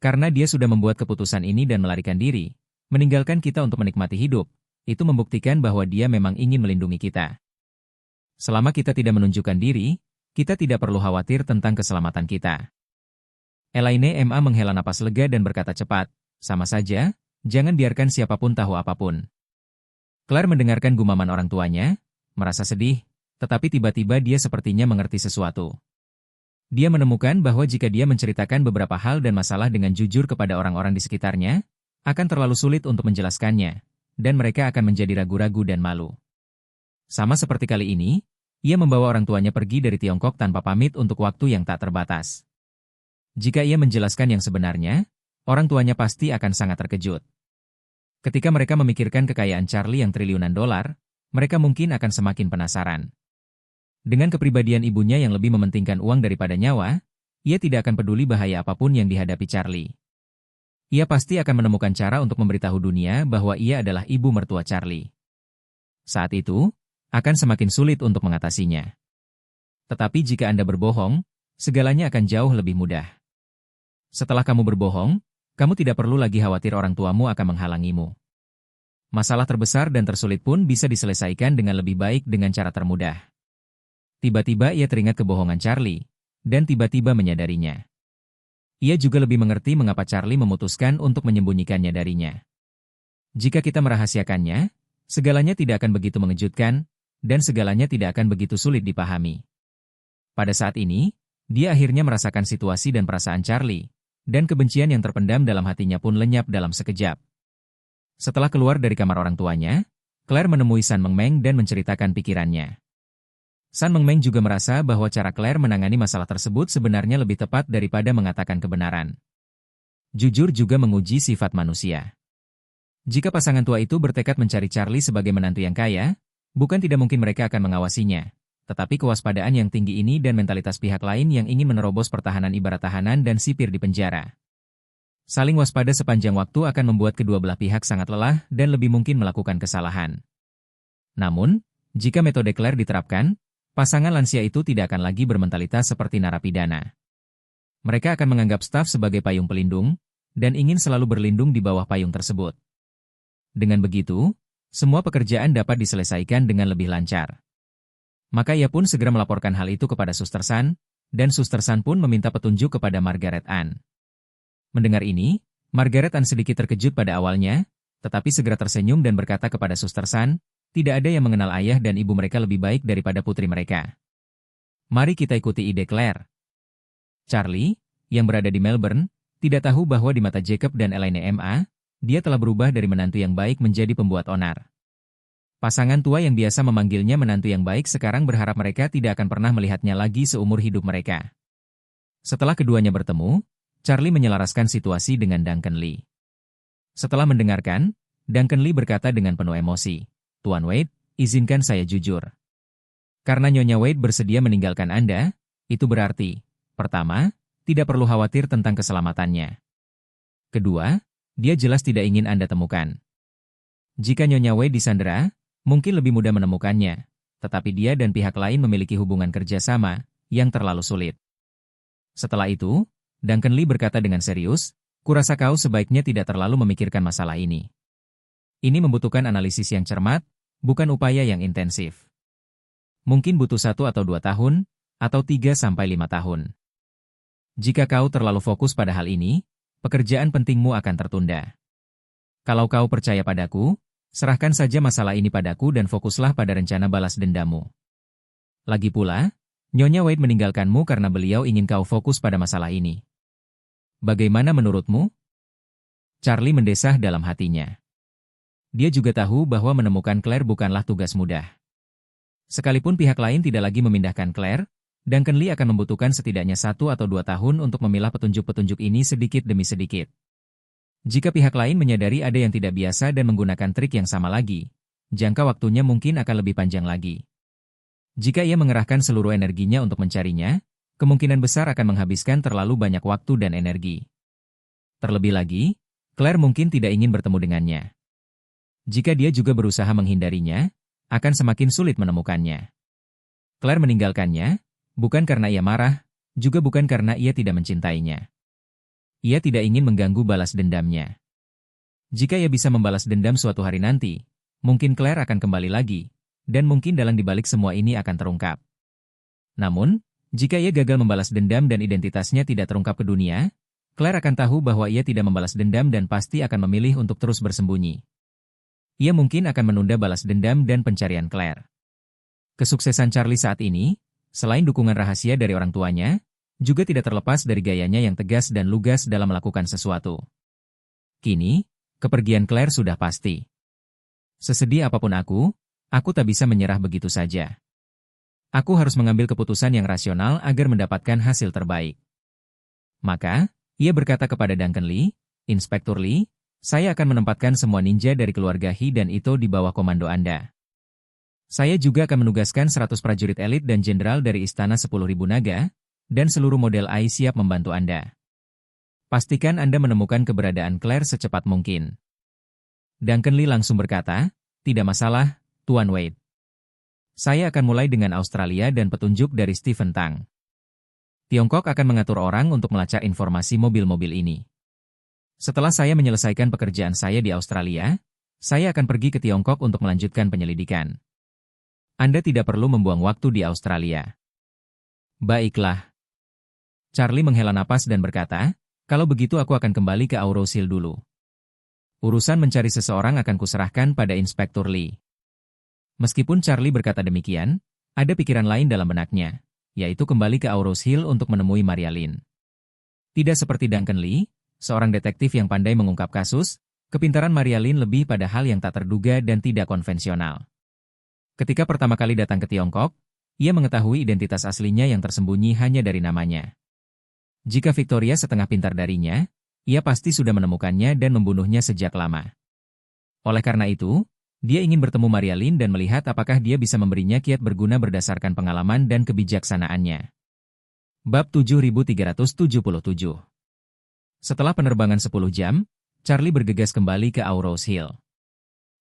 Karena dia sudah membuat keputusan ini dan melarikan diri, meninggalkan kita untuk menikmati hidup, itu membuktikan bahwa dia memang ingin melindungi kita. Selama kita tidak menunjukkan diri, kita tidak perlu khawatir tentang keselamatan kita. Elaine Ma menghela napas lega dan berkata cepat, sama saja, jangan biarkan siapapun tahu apapun. Claire mendengarkan gumaman orang tuanya, merasa sedih, tetapi tiba-tiba dia sepertinya mengerti sesuatu. Dia menemukan bahwa jika dia menceritakan beberapa hal dan masalah dengan jujur kepada orang-orang di sekitarnya, akan terlalu sulit untuk menjelaskannya, dan mereka akan menjadi ragu-ragu dan malu. Sama seperti kali ini, ia membawa orang tuanya pergi dari Tiongkok tanpa pamit untuk waktu yang tak terbatas. Jika ia menjelaskan yang sebenarnya, orang tuanya pasti akan sangat terkejut. Ketika mereka memikirkan kekayaan Charlie yang triliunan dolar, mereka mungkin akan semakin penasaran. Dengan kepribadian ibunya yang lebih mementingkan uang daripada nyawa, ia tidak akan peduli bahaya apapun yang dihadapi Charlie. Ia pasti akan menemukan cara untuk memberitahu dunia bahwa ia adalah ibu mertua Charlie. Saat itu, akan semakin sulit untuk mengatasinya. Tetapi jika Anda berbohong, segalanya akan jauh lebih mudah. Setelah kamu berbohong, kamu tidak perlu lagi khawatir orang tuamu akan menghalangimu. Masalah terbesar dan tersulit pun bisa diselesaikan dengan lebih baik dengan cara termudah. Tiba-tiba ia teringat kebohongan Charlie, dan tiba-tiba menyadarinya. Ia juga lebih mengerti mengapa Charlie memutuskan untuk menyembunyikannya darinya. Jika kita merahasiakannya, segalanya tidak akan begitu mengejutkan, dan segalanya tidak akan begitu sulit dipahami. Pada saat ini, dia akhirnya merasakan situasi dan perasaan Charlie, dan kebencian yang terpendam dalam hatinya pun lenyap dalam sekejap. Setelah keluar dari kamar orang tuanya, Claire menemui San Mengmeng dan menceritakan pikirannya. San Mengmeng juga merasa bahwa cara Claire menangani masalah tersebut sebenarnya lebih tepat daripada mengatakan kebenaran. Jujur juga menguji sifat manusia. Jika pasangan tua itu bertekad mencari Charlie sebagai menantu yang kaya, bukan tidak mungkin mereka akan mengawasinya, tetapi kewaspadaan yang tinggi ini dan mentalitas pihak lain yang ingin menerobos pertahanan ibarat tahanan dan sipir di penjara. Saling waspada sepanjang waktu akan membuat kedua belah pihak sangat lelah dan lebih mungkin melakukan kesalahan. Namun, jika metode Claire diterapkan, pasangan lansia itu tidak akan lagi bermentalitas seperti narapidana. Mereka akan menganggap staf sebagai payung pelindung, dan ingin selalu berlindung di bawah payung tersebut. Dengan begitu, semua pekerjaan dapat diselesaikan dengan lebih lancar. Maka ia pun segera melaporkan hal itu kepada Suster San, dan Suster San pun meminta petunjuk kepada Margaret Ann. Mendengar ini, Margaret Ann sedikit terkejut pada awalnya, tetapi segera tersenyum dan berkata kepada Suster San, tidak ada yang mengenal ayah dan ibu mereka lebih baik daripada putri mereka. Mari kita ikuti ide Claire. Charlie, yang berada di Melbourne, tidak tahu bahwa di mata Jacob dan Elaine Ma, dia telah berubah dari menantu yang baik menjadi pembuat onar. Pasangan tua yang biasa memanggilnya menantu yang baik sekarang berharap mereka tidak akan pernah melihatnya lagi seumur hidup mereka. Setelah keduanya bertemu, Charlie menyelaraskan situasi dengan Duncan Lee. Setelah mendengarkan, Duncan Lee berkata dengan penuh emosi, Tuan Wade, izinkan saya jujur. Karena Nyonya Wade bersedia meninggalkan Anda, Itu berarti, pertama, tidak perlu khawatir tentang keselamatannya. Kedua, dia jelas tidak ingin Anda temukan. Jika Nyonya Wei disandera, mungkin lebih mudah menemukannya, tetapi dia dan pihak lain memiliki hubungan kerjasama yang terlalu sulit. Setelah itu, Duncan Lee berkata dengan serius, "Kurasa kau sebaiknya tidak terlalu memikirkan masalah ini. Ini membutuhkan analisis yang cermat, bukan upaya yang intensif. Mungkin butuh 1 atau 2 tahun, atau 3 sampai 5 tahun. Jika kau terlalu fokus pada hal ini, pekerjaan pentingmu akan tertunda. Kalau kau percaya padaku, serahkan saja masalah ini padaku dan fokuslah pada rencana balas dendammu. Lagi pula, Nyonya Wade meninggalkanmu karena beliau ingin kau fokus pada masalah ini. Bagaimana menurutmu?" Charlie mendesah dalam hatinya. Dia juga tahu bahwa menemukan Claire bukanlah tugas mudah. Sekalipun pihak lain tidak lagi memindahkan Claire, Duncan Lee akan membutuhkan setidaknya 1 atau 2 tahun untuk memilah petunjuk-petunjuk ini sedikit demi sedikit. Jika pihak lain menyadari ada yang tidak biasa dan menggunakan trik yang sama lagi, jangka waktunya mungkin akan lebih panjang lagi. Jika ia mengerahkan seluruh energinya untuk mencarinya, kemungkinan besar akan menghabiskan terlalu banyak waktu dan energi. Terlebih lagi, Claire mungkin tidak ingin bertemu dengannya. Jika dia juga berusaha menghindarinya, akan semakin sulit menemukannya. Claire meninggalkannya, bukan karena ia marah, juga bukan karena ia tidak mencintainya. Ia tidak ingin mengganggu balas dendamnya. Jika ia bisa membalas dendam suatu hari nanti, mungkin Claire akan kembali lagi, dan mungkin dalang dibalik semua ini akan terungkap. Namun, jika ia gagal membalas dendam dan identitasnya tidak terungkap ke dunia, Claire akan tahu bahwa ia tidak membalas dendam dan pasti akan memilih untuk terus bersembunyi. Ia mungkin akan menunda balas dendam dan pencarian Claire. Kesuksesan Charlie saat ini, selain dukungan rahasia dari orang tuanya, juga tidak terlepas dari gayanya yang tegas dan lugas dalam melakukan sesuatu. Kini, kepergian Claire sudah pasti. Sesedih apapun aku tak bisa menyerah begitu saja. Aku harus mengambil keputusan yang rasional agar mendapatkan hasil terbaik. Maka, ia berkata kepada Duncan Lee, "Inspektur Lee, saya akan menempatkan semua ninja dari keluarga He dan Ito di bawah komando Anda. Saya juga akan menugaskan 100 prajurit elit dan jenderal dari Istana 10.000 Naga, dan seluruh model AI siap membantu Anda. Pastikan Anda menemukan keberadaan Claire secepat mungkin." Duncan Lee langsung berkata, "Tidak masalah, Tuan Wade. Saya akan mulai dengan Australia dan petunjuk dari Stephen Tang. Tiongkok akan mengatur orang untuk melacak informasi mobil-mobil ini. Setelah saya menyelesaikan pekerjaan saya di Australia, saya akan pergi ke Tiongkok untuk melanjutkan penyelidikan. Anda tidak perlu membuang waktu di Australia." "Baiklah." Charlie menghela napas dan berkata, "Kalau begitu aku akan kembali ke Auros Hill dulu. Urusan mencari seseorang akan kuserahkan pada Inspektur Lee." Meskipun Charlie berkata demikian, ada pikiran lain dalam benaknya, yaitu kembali ke Auros Hill untuk menemui Maria Lynn. Tidak seperti Duncan Lee, seorang detektif yang pandai mengungkap kasus, kepintaran Maria Lynn lebih pada hal yang tak terduga dan tidak konvensional. Ketika pertama kali datang ke Tiongkok, ia mengetahui identitas aslinya yang tersembunyi hanya dari namanya. Jika Victoria setengah pintar darinya, ia pasti sudah menemukannya dan membunuhnya sejak lama. Oleh karena itu, dia ingin bertemu Maria Lynn dan melihat apakah dia bisa memberinya kiat berguna berdasarkan pengalaman dan kebijaksanaannya. Bab 7377. Setelah penerbangan 10 jam, Charlie bergegas kembali ke Auros Hill.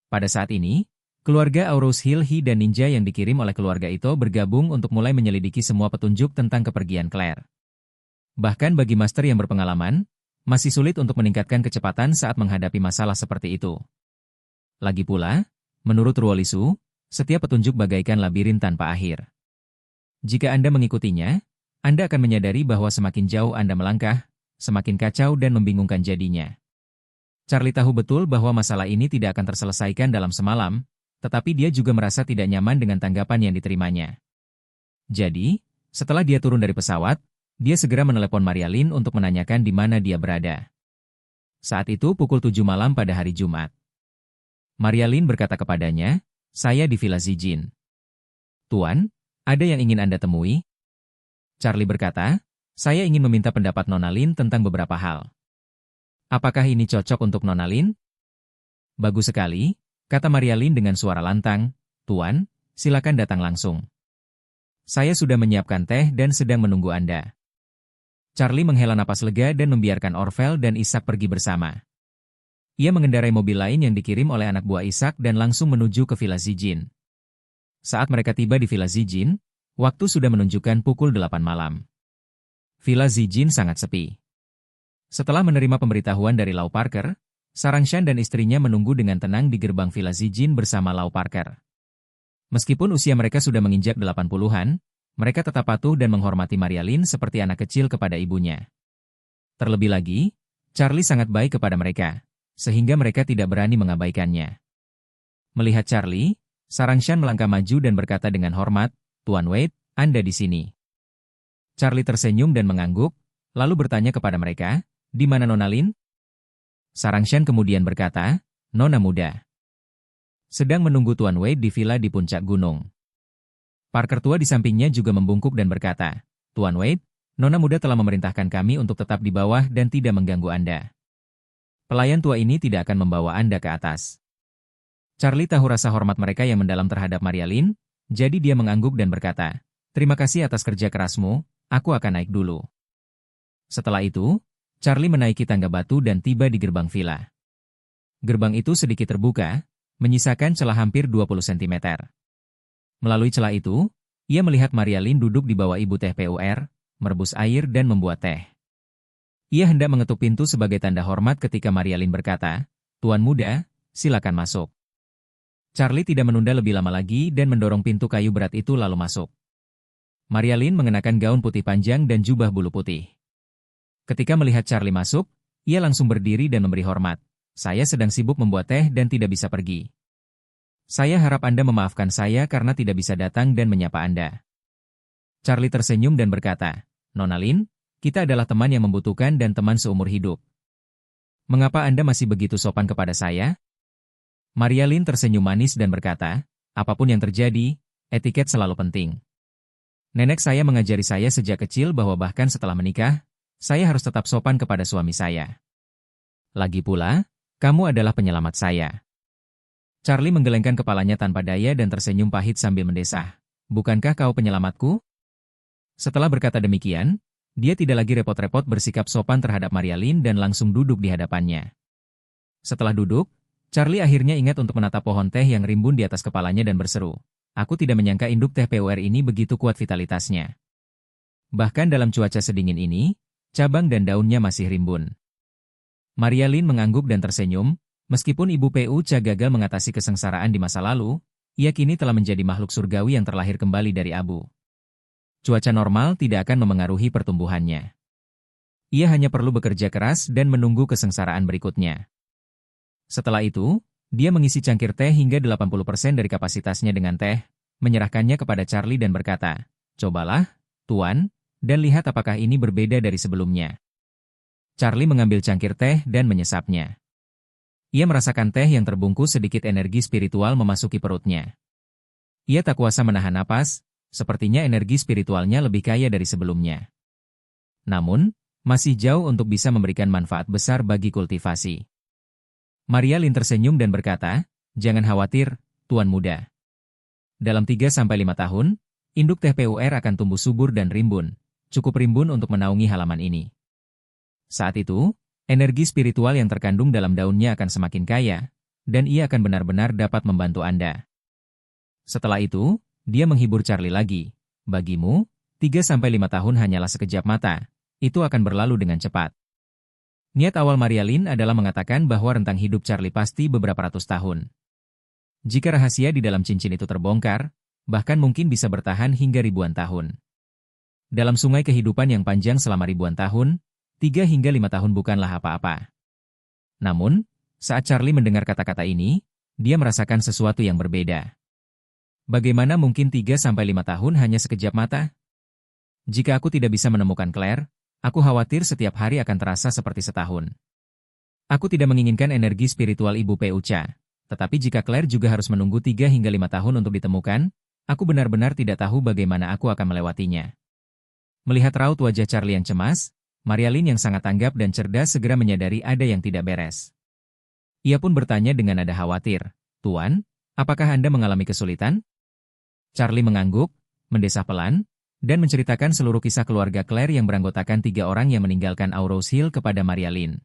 Pada saat ini, keluarga Auros Hill He dan ninja yang dikirim oleh keluarga itu bergabung untuk mulai menyelidiki semua petunjuk tentang kepergian Claire. Bahkan bagi master yang berpengalaman, masih sulit untuk meningkatkan kecepatan saat menghadapi masalah seperti itu. Lagi pula, menurut Ruolisu, setiap petunjuk bagaikan labirin tanpa akhir. Jika Anda mengikutinya, Anda akan menyadari bahwa semakin jauh Anda melangkah, semakin kacau dan membingungkan jadinya. Charlie tahu betul bahwa masalah ini tidak akan terselesaikan dalam semalam, tetapi dia juga merasa tidak nyaman dengan tanggapan yang diterimanya. Jadi, setelah dia turun dari pesawat, dia segera menelepon Maria Lynn untuk menanyakan di mana dia berada. Saat itu pukul 7 malam pada hari Jumat. Maria Lynn berkata kepadanya, "Saya di Villa Zijin." "Tuan, ada yang ingin Anda temui?" Charlie berkata, "Saya ingin meminta pendapat Nona Lynn tentang beberapa hal." "Apakah ini cocok untuk Nona Lynn?" "Bagus sekali," kata Maria Lynn dengan suara lantang, "Tuan, silakan datang langsung." Saya sudah menyiapkan teh dan sedang menunggu Anda. Charlie menghela napas lega dan membiarkan Orvel dan Ishak pergi bersama. Ia mengendarai mobil lain yang dikirim oleh anak buah Ishak dan langsung menuju ke Villa Zijin. Saat mereka tiba di Villa Zijin, waktu sudah menunjukkan pukul 8 malam. Villa Zijin sangat sepi. Setelah menerima pemberitahuan dari Lau Parker, Sarangshan dan istrinya menunggu dengan tenang di gerbang Villa Zijin bersama Lau Parker. Meskipun usia mereka sudah menginjak 80-an, mereka tetap patuh dan menghormati Maria Lynn seperti anak kecil kepada ibunya. Terlebih lagi, Charlie sangat baik kepada mereka, sehingga mereka tidak berani mengabaikannya. Melihat Charlie, Sarangshan melangkah maju dan berkata dengan hormat, "Tuan Wade, Anda di sini." Charlie tersenyum dan mengangguk, lalu bertanya kepada mereka, "Di mana Nona Lynn?" Sarangshan kemudian berkata, "Nona muda. Sedang menunggu Tuan Wade di villa di puncak gunung." Parker tua di sampingnya juga membungkuk dan berkata, "Tuan Wade, Nona muda telah memerintahkan kami untuk tetap di bawah dan tidak mengganggu Anda. Pelayan tua ini tidak akan membawa Anda ke atas." Charlie tahu rasa hormat mereka yang mendalam terhadap Maria Lynn, jadi dia mengangguk dan berkata, "Terima kasih atas kerja kerasmu, aku akan naik dulu." Setelah itu, Charlie menaiki tangga batu dan tiba di gerbang villa. Gerbang itu sedikit terbuka, menyisakan celah hampir 20 cm. Melalui celah itu, ia melihat Maria Lynn duduk di bawah ibu teh PUR, merebus air dan membuat teh. Ia hendak mengetuk pintu sebagai tanda hormat ketika Maria Lynn berkata, "Tuan muda, silakan masuk." Charlie tidak menunda lebih lama lagi dan mendorong pintu kayu berat itu lalu masuk. Maria Lynn mengenakan gaun putih panjang dan jubah bulu putih. Ketika melihat Charlie masuk, ia langsung berdiri dan memberi hormat. "Saya sedang sibuk membuat teh dan tidak bisa pergi. Saya harap Anda memaafkan saya karena tidak bisa datang dan menyapa Anda." Charlie tersenyum dan berkata, "Nona Lynn, kita adalah teman yang membutuhkan dan teman seumur hidup. Mengapa Anda masih begitu sopan kepada saya?" Maria Lynn tersenyum manis dan berkata, "Apapun yang terjadi, etiket selalu penting. Nenek saya mengajari saya sejak kecil bahwa bahkan setelah menikah, saya harus tetap sopan kepada suami saya. Lagi pula, kamu adalah penyelamat saya." Charlie menggelengkan kepalanya tanpa daya dan tersenyum pahit sambil mendesah, "Bukankah kau penyelamatku?" Setelah berkata demikian, dia tidak lagi repot-repot bersikap sopan terhadap Maria Lynn dan langsung duduk di hadapannya. Setelah duduk, Charlie akhirnya ingat untuk menatap pohon teh yang rimbun di atas kepalanya dan berseru, "Aku tidak menyangka induk teh PUR ini begitu kuat vitalitasnya. Bahkan dalam cuaca sedingin ini, cabang dan daunnya masih rimbun." Maria Lynn mengangguk dan tersenyum, meskipun ibu PUC gagal mengatasi kesengsaraan di masa lalu, ia kini telah menjadi makhluk surgawi yang terlahir kembali dari abu. Cuaca normal tidak akan memengaruhi pertumbuhannya. Ia hanya perlu bekerja keras dan menunggu kesengsaraan berikutnya. Setelah itu, dia mengisi cangkir teh hingga 80% dari kapasitasnya dengan teh, menyerahkannya kepada Charlie dan berkata, "Cobalah, Tuan, dan lihat apakah ini berbeda dari sebelumnya." Charlie mengambil cangkir teh dan menyesapnya. Ia merasakan teh yang terbungkus sedikit energi spiritual memasuki perutnya. Ia tak kuasa menahan napas, sepertinya energi spiritualnya lebih kaya dari sebelumnya. Namun, masih jauh untuk bisa memberikan manfaat besar bagi kultivasi. Maria Lynn tersenyum dan berkata, "Jangan khawatir, Tuan muda. Dalam 3-5 tahun, induk teh PUR akan tumbuh subur dan rimbun, cukup rimbun untuk menaungi halaman ini. Saat itu, energi spiritual yang terkandung dalam daunnya akan semakin kaya, dan ia akan benar-benar dapat membantu Anda." Setelah itu, dia menghibur Charlie lagi, "Bagimu, 3-5 tahun hanyalah sekejap mata, itu akan berlalu dengan cepat." Niat awal Maria Lynn adalah mengatakan bahwa rentang hidup Charlie pasti beberapa ratus tahun. Jika rahasia di dalam cincin itu terbongkar, bahkan mungkin bisa bertahan hingga ribuan tahun. Dalam sungai kehidupan yang panjang selama ribuan tahun, 3-5 tahun bukanlah apa-apa. Namun, saat Charlie mendengar kata-kata ini, dia merasakan sesuatu yang berbeda. Bagaimana mungkin 3-5 tahun hanya sekejap mata? Jika aku tidak bisa menemukan Claire, aku khawatir setiap hari akan terasa seperti setahun. Aku tidak menginginkan energi spiritual Ibu Peuca, tetapi jika Claire juga harus menunggu 3-5 tahun untuk ditemukan, aku benar-benar tidak tahu bagaimana aku akan melewatinya." Melihat raut wajah Charlie yang cemas, Maria Lynn yang sangat tanggap dan cerdas segera menyadari ada yang tidak beres. Ia pun bertanya dengan nada khawatir, "Tuan, apakah Anda mengalami kesulitan?" Charlie mengangguk, mendesah pelan, dan menceritakan seluruh kisah keluarga Claire yang beranggotakan 3 orang yang meninggalkan Aurous Hill kepada Maria Lynn.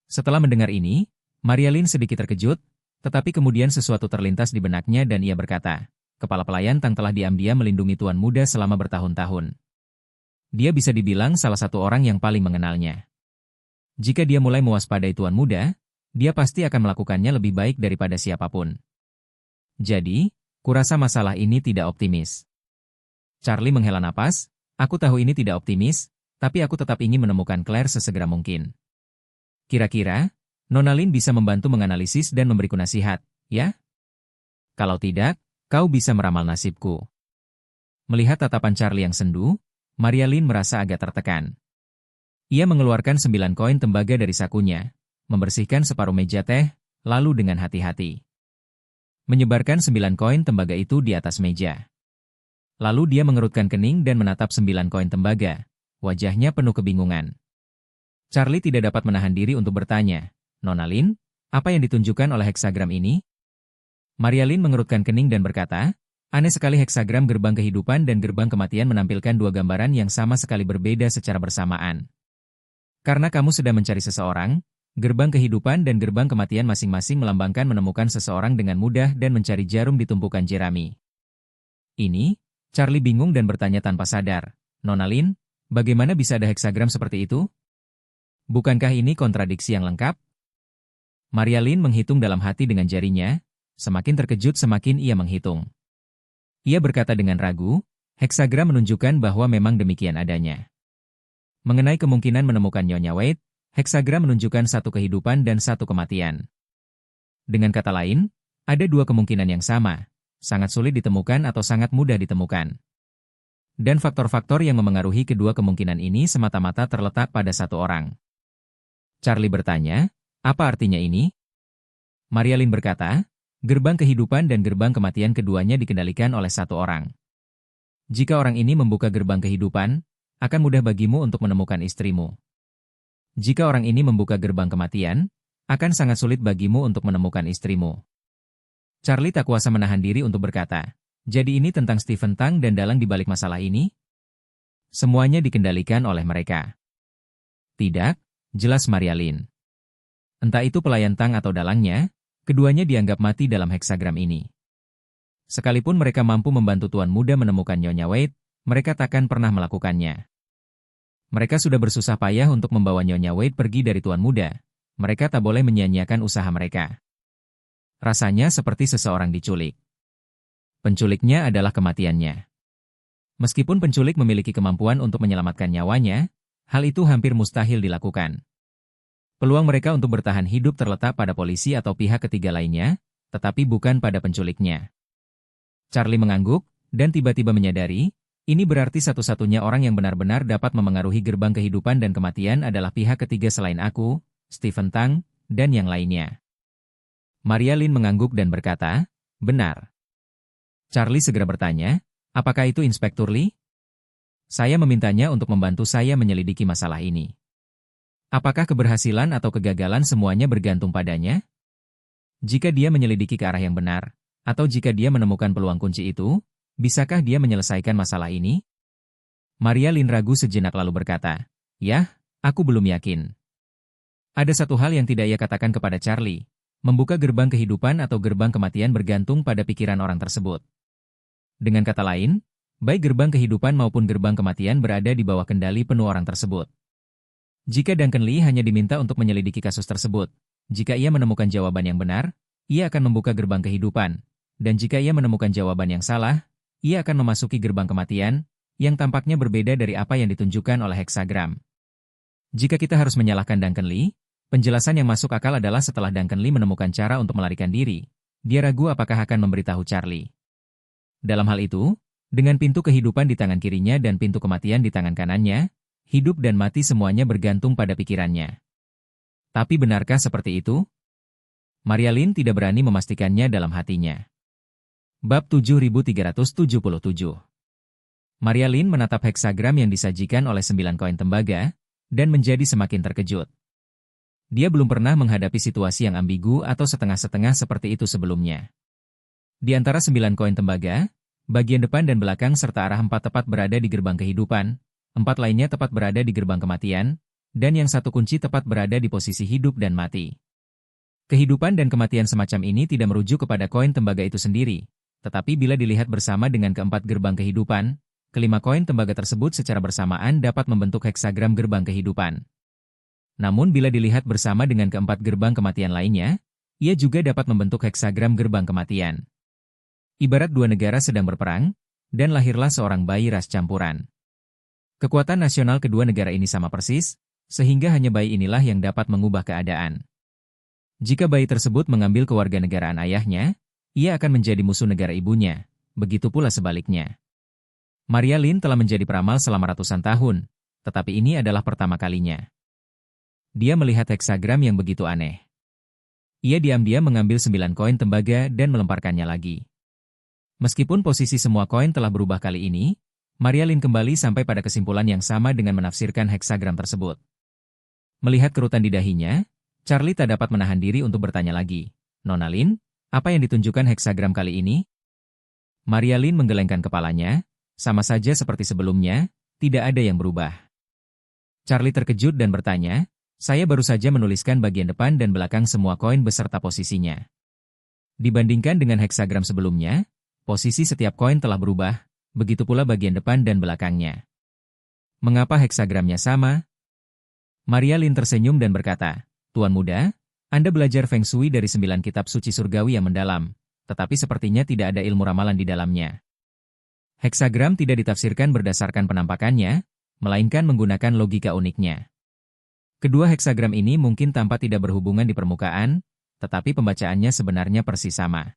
Setelah mendengar ini, Maria Lynn sedikit terkejut, tetapi kemudian sesuatu terlintas di benaknya dan ia berkata, kepala pelayan Tang telah diam-diam melindungi tuan muda selama bertahun-tahun. Dia bisa dibilang salah satu orang yang paling mengenalnya. Jika dia mulai mewaspadai tuan muda, dia pasti akan melakukannya lebih baik daripada siapapun. Jadi, kurasa masalah ini tidak optimis. Charlie menghela napas, aku tahu ini tidak optimis, tapi aku tetap ingin menemukan Claire sesegera mungkin. Kira-kira, Nona Lynn bisa membantu menganalisis dan memberiku nasihat, ya? Kalau tidak, kau bisa meramal nasibku. Melihat tatapan Charlie yang sendu, Maria Lynn merasa agak tertekan. Ia mengeluarkan 9 koin tembaga dari sakunya, membersihkan separuh meja teh, lalu dengan hati-hati menyebarkan 9 koin tembaga itu di atas meja. Lalu dia mengerutkan kening dan menatap 9 koin tembaga. Wajahnya penuh kebingungan. Charlie tidak dapat menahan diri untuk bertanya, Nona Lynn, apa yang ditunjukkan oleh heksagram ini? Maria Lynn mengerutkan kening dan berkata, aneh sekali heksagram gerbang kehidupan dan gerbang kematian menampilkan 2 gambaran yang sama sekali berbeda secara bersamaan. Karena kamu sedang mencari seseorang, gerbang kehidupan dan gerbang kematian masing-masing melambangkan menemukan seseorang dengan mudah dan mencari jarum di tumpukan jerami. Ini, Charlie bingung dan bertanya tanpa sadar, Nona Lynn, bagaimana bisa ada heksagram seperti itu? Bukankah ini kontradiksi yang lengkap? Maria Lynn menghitung dalam hati dengan jarinya, semakin terkejut semakin ia menghitung. Ia berkata dengan ragu, heksagram menunjukkan bahwa memang demikian adanya. Mengenai kemungkinan menemukan Nyonya Wade, heksagram menunjukkan 1 kehidupan dan 1 kematian. Dengan kata lain, ada 2 kemungkinan yang sama. Sangat sulit ditemukan atau sangat mudah ditemukan. Dan faktor-faktor yang memengaruhi kedua kemungkinan ini semata-mata terletak pada 1 orang. Charlie bertanya, apa artinya ini? Maria Lynn berkata, gerbang kehidupan dan gerbang kematian keduanya dikendalikan oleh 1 orang. Jika orang ini membuka gerbang kehidupan, akan mudah bagimu untuk menemukan istrimu. Jika orang ini membuka gerbang kematian, akan sangat sulit bagimu untuk menemukan istrimu. Charlie tak kuasa menahan diri untuk berkata, jadi ini tentang Stephen Tang dan dalang di balik masalah ini? Semuanya dikendalikan oleh mereka. Tidak, jelas Maria Lynn. Entah itu pelayan Tang atau dalangnya, keduanya dianggap mati dalam heksagram ini. Sekalipun mereka mampu membantu tuan muda menemukan Nyonya Wade, mereka takkan pernah melakukannya. Mereka sudah bersusah payah untuk membawa Nyonya Wade pergi dari tuan muda. Mereka tak boleh menyia-nyiakan usaha mereka. Rasanya seperti seseorang diculik. Penculiknya adalah kematiannya. Meskipun penculik memiliki kemampuan untuk menyelamatkan nyawanya, hal itu hampir mustahil dilakukan. Peluang mereka untuk bertahan hidup terletak pada polisi atau pihak ketiga lainnya, tetapi bukan pada penculiknya. Charlie mengangguk, dan tiba-tiba menyadari, ini berarti satu-satunya orang yang benar-benar dapat memengaruhi gerbang kehidupan dan kematian adalah pihak ketiga selain aku, Stephen Tang, dan yang lainnya. Maria Lynn mengangguk dan berkata, benar. Charlie segera bertanya, apakah itu Inspektur Lee? Saya memintanya untuk membantu saya menyelidiki masalah ini. Apakah keberhasilan atau kegagalan semuanya bergantung padanya? Jika dia menyelidiki ke arah yang benar, atau jika dia menemukan peluang kunci itu, bisakah dia menyelesaikan masalah ini? Maria Lynn ragu sejenak lalu berkata, yah, aku belum yakin. Ada satu hal yang tidak ia katakan kepada Charlie. Membuka gerbang kehidupan atau gerbang kematian bergantung pada pikiran orang tersebut. Dengan kata lain, baik gerbang kehidupan maupun gerbang kematian berada di bawah kendali penuh orang tersebut. Jika Duncan Lee hanya diminta untuk menyelidiki kasus tersebut, jika ia menemukan jawaban yang benar, ia akan membuka gerbang kehidupan, dan jika ia menemukan jawaban yang salah, ia akan memasuki gerbang kematian, yang tampaknya berbeda dari apa yang ditunjukkan oleh heksagram. Jika kita harus menyalahkan Duncan Lee, penjelasan yang masuk akal adalah setelah Duncan Lee menemukan cara untuk melarikan diri, dia ragu apakah akan memberitahu Charlie. Dalam hal itu, dengan pintu kehidupan di tangan kirinya dan pintu kematian di tangan kanannya, hidup dan mati semuanya bergantung pada pikirannya. Tapi benarkah seperti itu? Maria Lynn tidak berani memastikannya dalam hatinya. Bab 7377. Maria Lynn menatap heksagram yang disajikan oleh 9 koin tembaga, dan menjadi semakin terkejut. Dia belum pernah menghadapi situasi yang ambigu atau setengah-setengah seperti itu sebelumnya. Di antara 9 koin tembaga, Bagian depan dan belakang serta arah 4 tepat berada di gerbang kehidupan, 4 lainnya tepat berada di gerbang kematian, dan yang satu kunci tepat berada di posisi hidup dan mati. Kehidupan dan kematian semacam ini tidak merujuk kepada koin tembaga itu sendiri, tetapi bila dilihat bersama dengan keempat gerbang kehidupan, kelima koin tembaga tersebut secara bersamaan dapat membentuk heksagram gerbang kehidupan. Namun bila dilihat bersama dengan keempat gerbang kematian lainnya, ia juga dapat membentuk heksagram gerbang kematian. Ibarat dua negara sedang berperang, dan lahirlah seorang bayi ras campuran. Kekuatan nasional kedua negara ini sama persis, sehingga hanya bayi inilah yang dapat mengubah keadaan. Jika bayi tersebut mengambil kewarganegaraan ayahnya, ia akan menjadi musuh negara ibunya, begitu pula sebaliknya. Maria Lynn telah menjadi peramal selama ratusan tahun, tetapi ini adalah pertama kalinya. Dia melihat heksagram yang begitu aneh. Ia diam-diam mengambil 9 koin tembaga dan melemparkannya lagi. Meskipun posisi semua koin telah berubah kali ini, Maria Lynn kembali sampai pada kesimpulan yang sama dengan menafsirkan heksagram tersebut. Melihat kerutan di dahinya, Charlie tak dapat menahan diri untuk bertanya lagi. Nona Lynn, apa yang ditunjukkan heksagram kali ini? Maria Lynn menggelengkan kepalanya, sama saja seperti sebelumnya, tidak ada yang berubah. Charlie terkejut dan bertanya, saya baru saja menuliskan bagian depan dan belakang semua koin beserta posisinya. Dibandingkan dengan heksagram sebelumnya, posisi setiap koin telah berubah, begitu pula bagian depan dan belakangnya. Mengapa heksagramnya sama? Maria Lynn tersenyum dan berkata, Tuan muda, Anda belajar Feng Shui dari 9 kitab suci surgawi yang mendalam, tetapi sepertinya tidak ada ilmu ramalan di dalamnya. Heksagram tidak ditafsirkan berdasarkan penampakannya, melainkan menggunakan logika uniknya. Kedua heksagram ini mungkin tampak tidak berhubungan di permukaan, tetapi pembacaannya sebenarnya persis sama.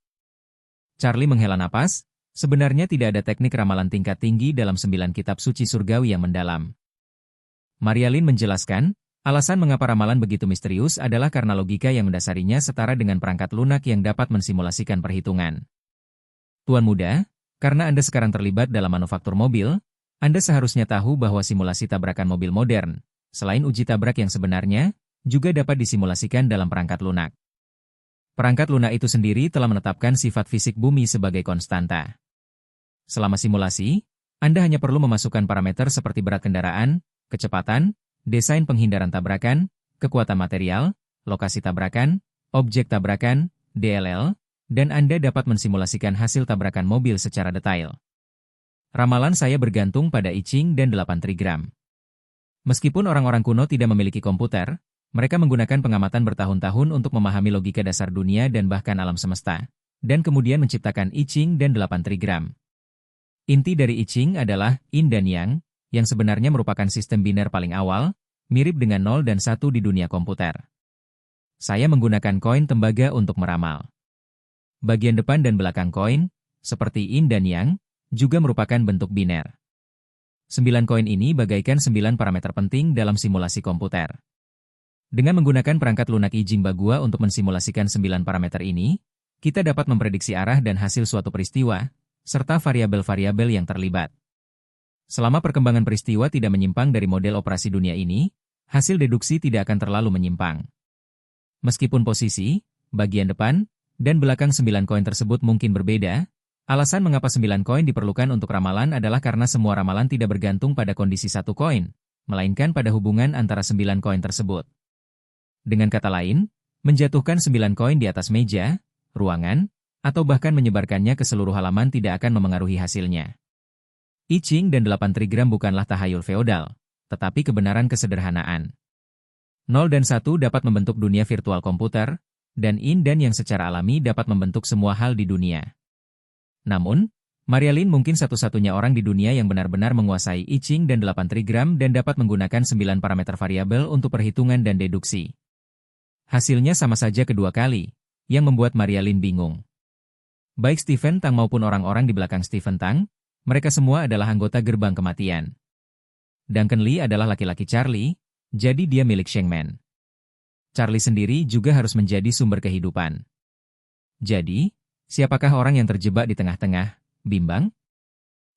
Charlie menghela napas, sebenarnya tidak ada teknik ramalan tingkat tinggi dalam 9 kitab suci surgawi yang mendalam. Maria Lynn menjelaskan, alasan mengapa ramalan begitu misterius adalah karena logika yang mendasarinya setara dengan perangkat lunak yang dapat mensimulasikan perhitungan. Tuan muda, karena Anda sekarang terlibat dalam manufaktur mobil, Anda seharusnya tahu bahwa simulasi tabrakan mobil modern, selain uji tabrak yang sebenarnya, juga dapat disimulasikan dalam perangkat lunak. Perangkat lunak itu sendiri telah menetapkan sifat fisik bumi sebagai konstanta. Selama simulasi, Anda hanya perlu memasukkan parameter seperti berat kendaraan, kecepatan, desain penghindaran tabrakan, kekuatan material, lokasi tabrakan, objek tabrakan, DLL, dan Anda dapat mensimulasikan hasil tabrakan mobil secara detail. Ramalan saya bergantung pada I Ching dan 8 trigram. Meskipun orang-orang kuno tidak memiliki komputer, mereka menggunakan pengamatan bertahun-tahun untuk memahami logika dasar dunia dan bahkan alam semesta, dan kemudian menciptakan I Ching dan 8 trigram. Inti dari I Ching adalah Yin dan Yang, yang sebenarnya merupakan sistem biner paling awal, mirip dengan 0 dan 1 di dunia komputer. Saya menggunakan koin tembaga untuk meramal. Bagian depan dan belakang koin, seperti Yin dan Yang, juga merupakan bentuk biner. 9 koin ini bagaikan 9 parameter penting dalam simulasi komputer. Dengan menggunakan perangkat lunak I Ching Bagua untuk mensimulasikan 9 parameter ini, kita dapat memprediksi arah dan hasil suatu peristiwa, serta variabel-variabel yang terlibat. Selama perkembangan peristiwa tidak menyimpang dari model operasi dunia ini, hasil deduksi tidak akan terlalu menyimpang. Meskipun posisi, bagian depan, dan belakang 9 koin tersebut mungkin berbeda, alasan mengapa 9 koin diperlukan untuk ramalan adalah karena semua ramalan tidak bergantung pada kondisi satu koin, melainkan pada hubungan antara 9 koin tersebut. Dengan kata lain, menjatuhkan 9 koin di atas meja, ruangan, atau bahkan menyebarkannya ke seluruh halaman tidak akan memengaruhi hasilnya. I Ching dan 8 trigram bukanlah tahayul feodal, tetapi kebenaran kesederhanaan. 0 dan 1 dapat membentuk dunia virtual komputer, dan Yin dan Yang secara alami dapat membentuk semua hal di dunia. Namun, Maria Lynn mungkin satu-satunya orang di dunia yang benar-benar menguasai I Ching dan 8 trigram dan dapat menggunakan 9 parameter variabel untuk perhitungan dan deduksi. Hasilnya sama saja kedua kali, yang membuat Maria Lynn bingung. Baik Stephen Tang maupun orang-orang di belakang Stephen Tang, mereka semua adalah anggota gerbang kematian. Duncan Lee adalah laki-laki Charlie, jadi dia milik Shengmen. Charlie sendiri juga harus menjadi sumber kehidupan. Jadi, siapakah orang yang terjebak di tengah-tengah, bimbang?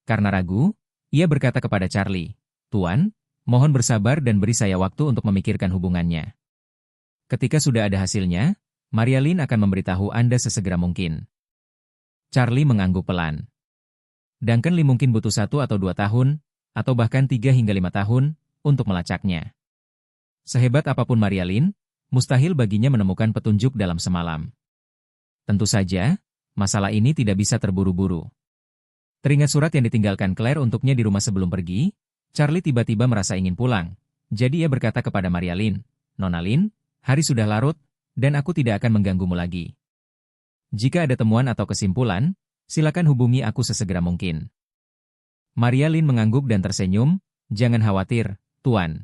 Karena ragu, ia berkata kepada Charlie, Tuan, mohon bersabar dan beri saya waktu untuk memikirkan hubungannya. Ketika sudah ada hasilnya, Maria Lynn akan memberitahu Anda sesegera mungkin. Charlie mengangguk pelan. Duncan Lee mungkin butuh 1 atau 2 tahun, atau bahkan 3 hingga 5 tahun, untuk melacaknya. Sehebat apapun Maria Lynn, mustahil baginya menemukan petunjuk dalam semalam. Tentu saja, masalah ini tidak bisa terburu-buru. Teringat surat yang ditinggalkan Claire untuknya di rumah sebelum pergi, Charlie tiba-tiba merasa ingin pulang. Jadi ia berkata kepada Maria Lynn, "Nona Lynn, hari sudah larut, dan aku tidak akan mengganggumu lagi. Jika ada temuan atau kesimpulan, silakan hubungi aku sesegera mungkin." Maria Lynn mengangguk dan tersenyum, "Jangan khawatir, Tuan."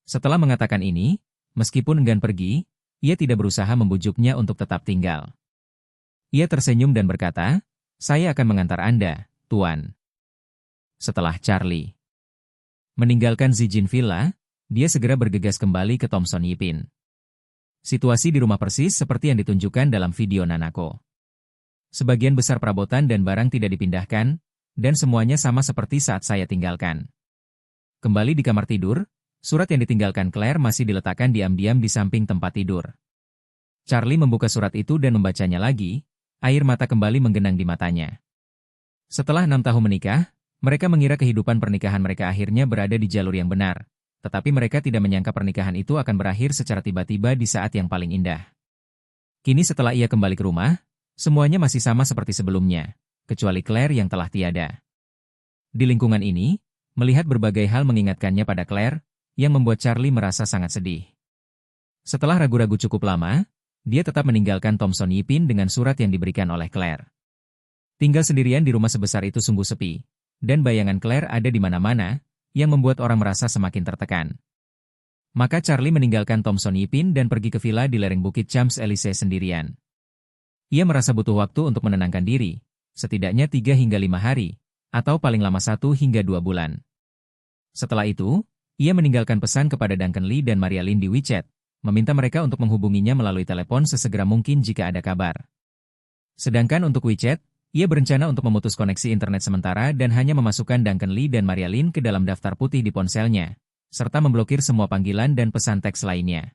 Setelah mengatakan ini, meskipun enggan pergi, ia tidak berusaha membujuknya untuk tetap tinggal. Ia tersenyum dan berkata, "Saya akan mengantar Anda, Tuan." Setelah Charlie meninggalkan Zijin Villa, dia segera bergegas kembali ke Thomson Yipin. Situasi di rumah persis seperti yang ditunjukkan dalam video Nanako. Sebagian besar perabotan dan barang tidak dipindahkan, dan semuanya sama seperti saat saya tinggalkan. Kembali di kamar tidur, surat yang ditinggalkan Claire masih diletakkan diam-diam di samping tempat tidur. Charlie membuka surat itu dan membacanya lagi, air mata kembali menggenang di matanya. Setelah 6 tahun menikah, mereka mengira kehidupan pernikahan mereka akhirnya berada di jalur yang benar, tetapi mereka tidak menyangka pernikahan itu akan berakhir secara tiba-tiba di saat yang paling indah. Kini setelah ia kembali ke rumah, semuanya masih sama seperti sebelumnya, kecuali Claire yang telah tiada. Di lingkungan ini, melihat berbagai hal mengingatkannya pada Claire, yang membuat Charlie merasa sangat sedih. Setelah ragu-ragu cukup lama, dia tetap meninggalkan Thomson Yipin dengan surat yang diberikan oleh Claire. Tinggal sendirian di rumah sebesar itu sungguh sepi, dan bayangan Claire ada di mana-mana, yang membuat orang merasa semakin tertekan. Maka Charlie meninggalkan Thomson Yipin dan pergi ke villa di lereng Bukit Champs-Élysées sendirian. Ia merasa butuh waktu untuk menenangkan diri, setidaknya 3 hingga 5 hari, atau paling lama 1 hingga 2 bulan. Setelah itu, ia meninggalkan pesan kepada Duncan Lee dan Maria Lynn di WeChat, meminta mereka untuk menghubunginya melalui telepon sesegera mungkin jika ada kabar. Sedangkan untuk WeChat, ia berencana untuk memutus koneksi internet sementara dan hanya memasukkan Duncan Lee dan Maria Lynn ke dalam daftar putih di ponselnya, serta memblokir semua panggilan dan pesan teks lainnya.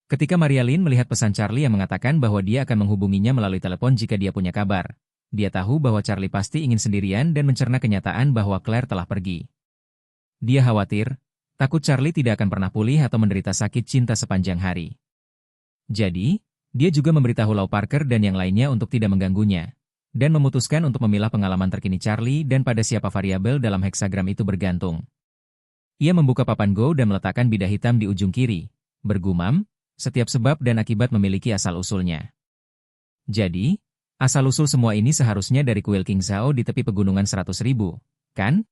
Ketika Maria Lynn melihat pesan Charlie yang mengatakan bahwa dia akan menghubunginya melalui telepon jika dia punya kabar, dia tahu bahwa Charlie pasti ingin sendirian dan mencerna kenyataan bahwa Claire telah pergi. Dia khawatir, takut Charlie tidak akan pernah pulih atau menderita sakit cinta sepanjang hari. Jadi, dia juga memberitahu Lau Parker dan yang lainnya untuk tidak mengganggunya, dan memutuskan untuk memilah pengalaman terkini Charlie dan pada siapa variabel dalam heksagram itu bergantung. Ia membuka papan Go dan meletakkan bidah hitam di ujung kiri, bergumam, setiap sebab dan akibat memiliki asal-usulnya. Jadi, asal-usul semua ini seharusnya dari kuil King Zhao di tepi pegunungan 100.000, kan?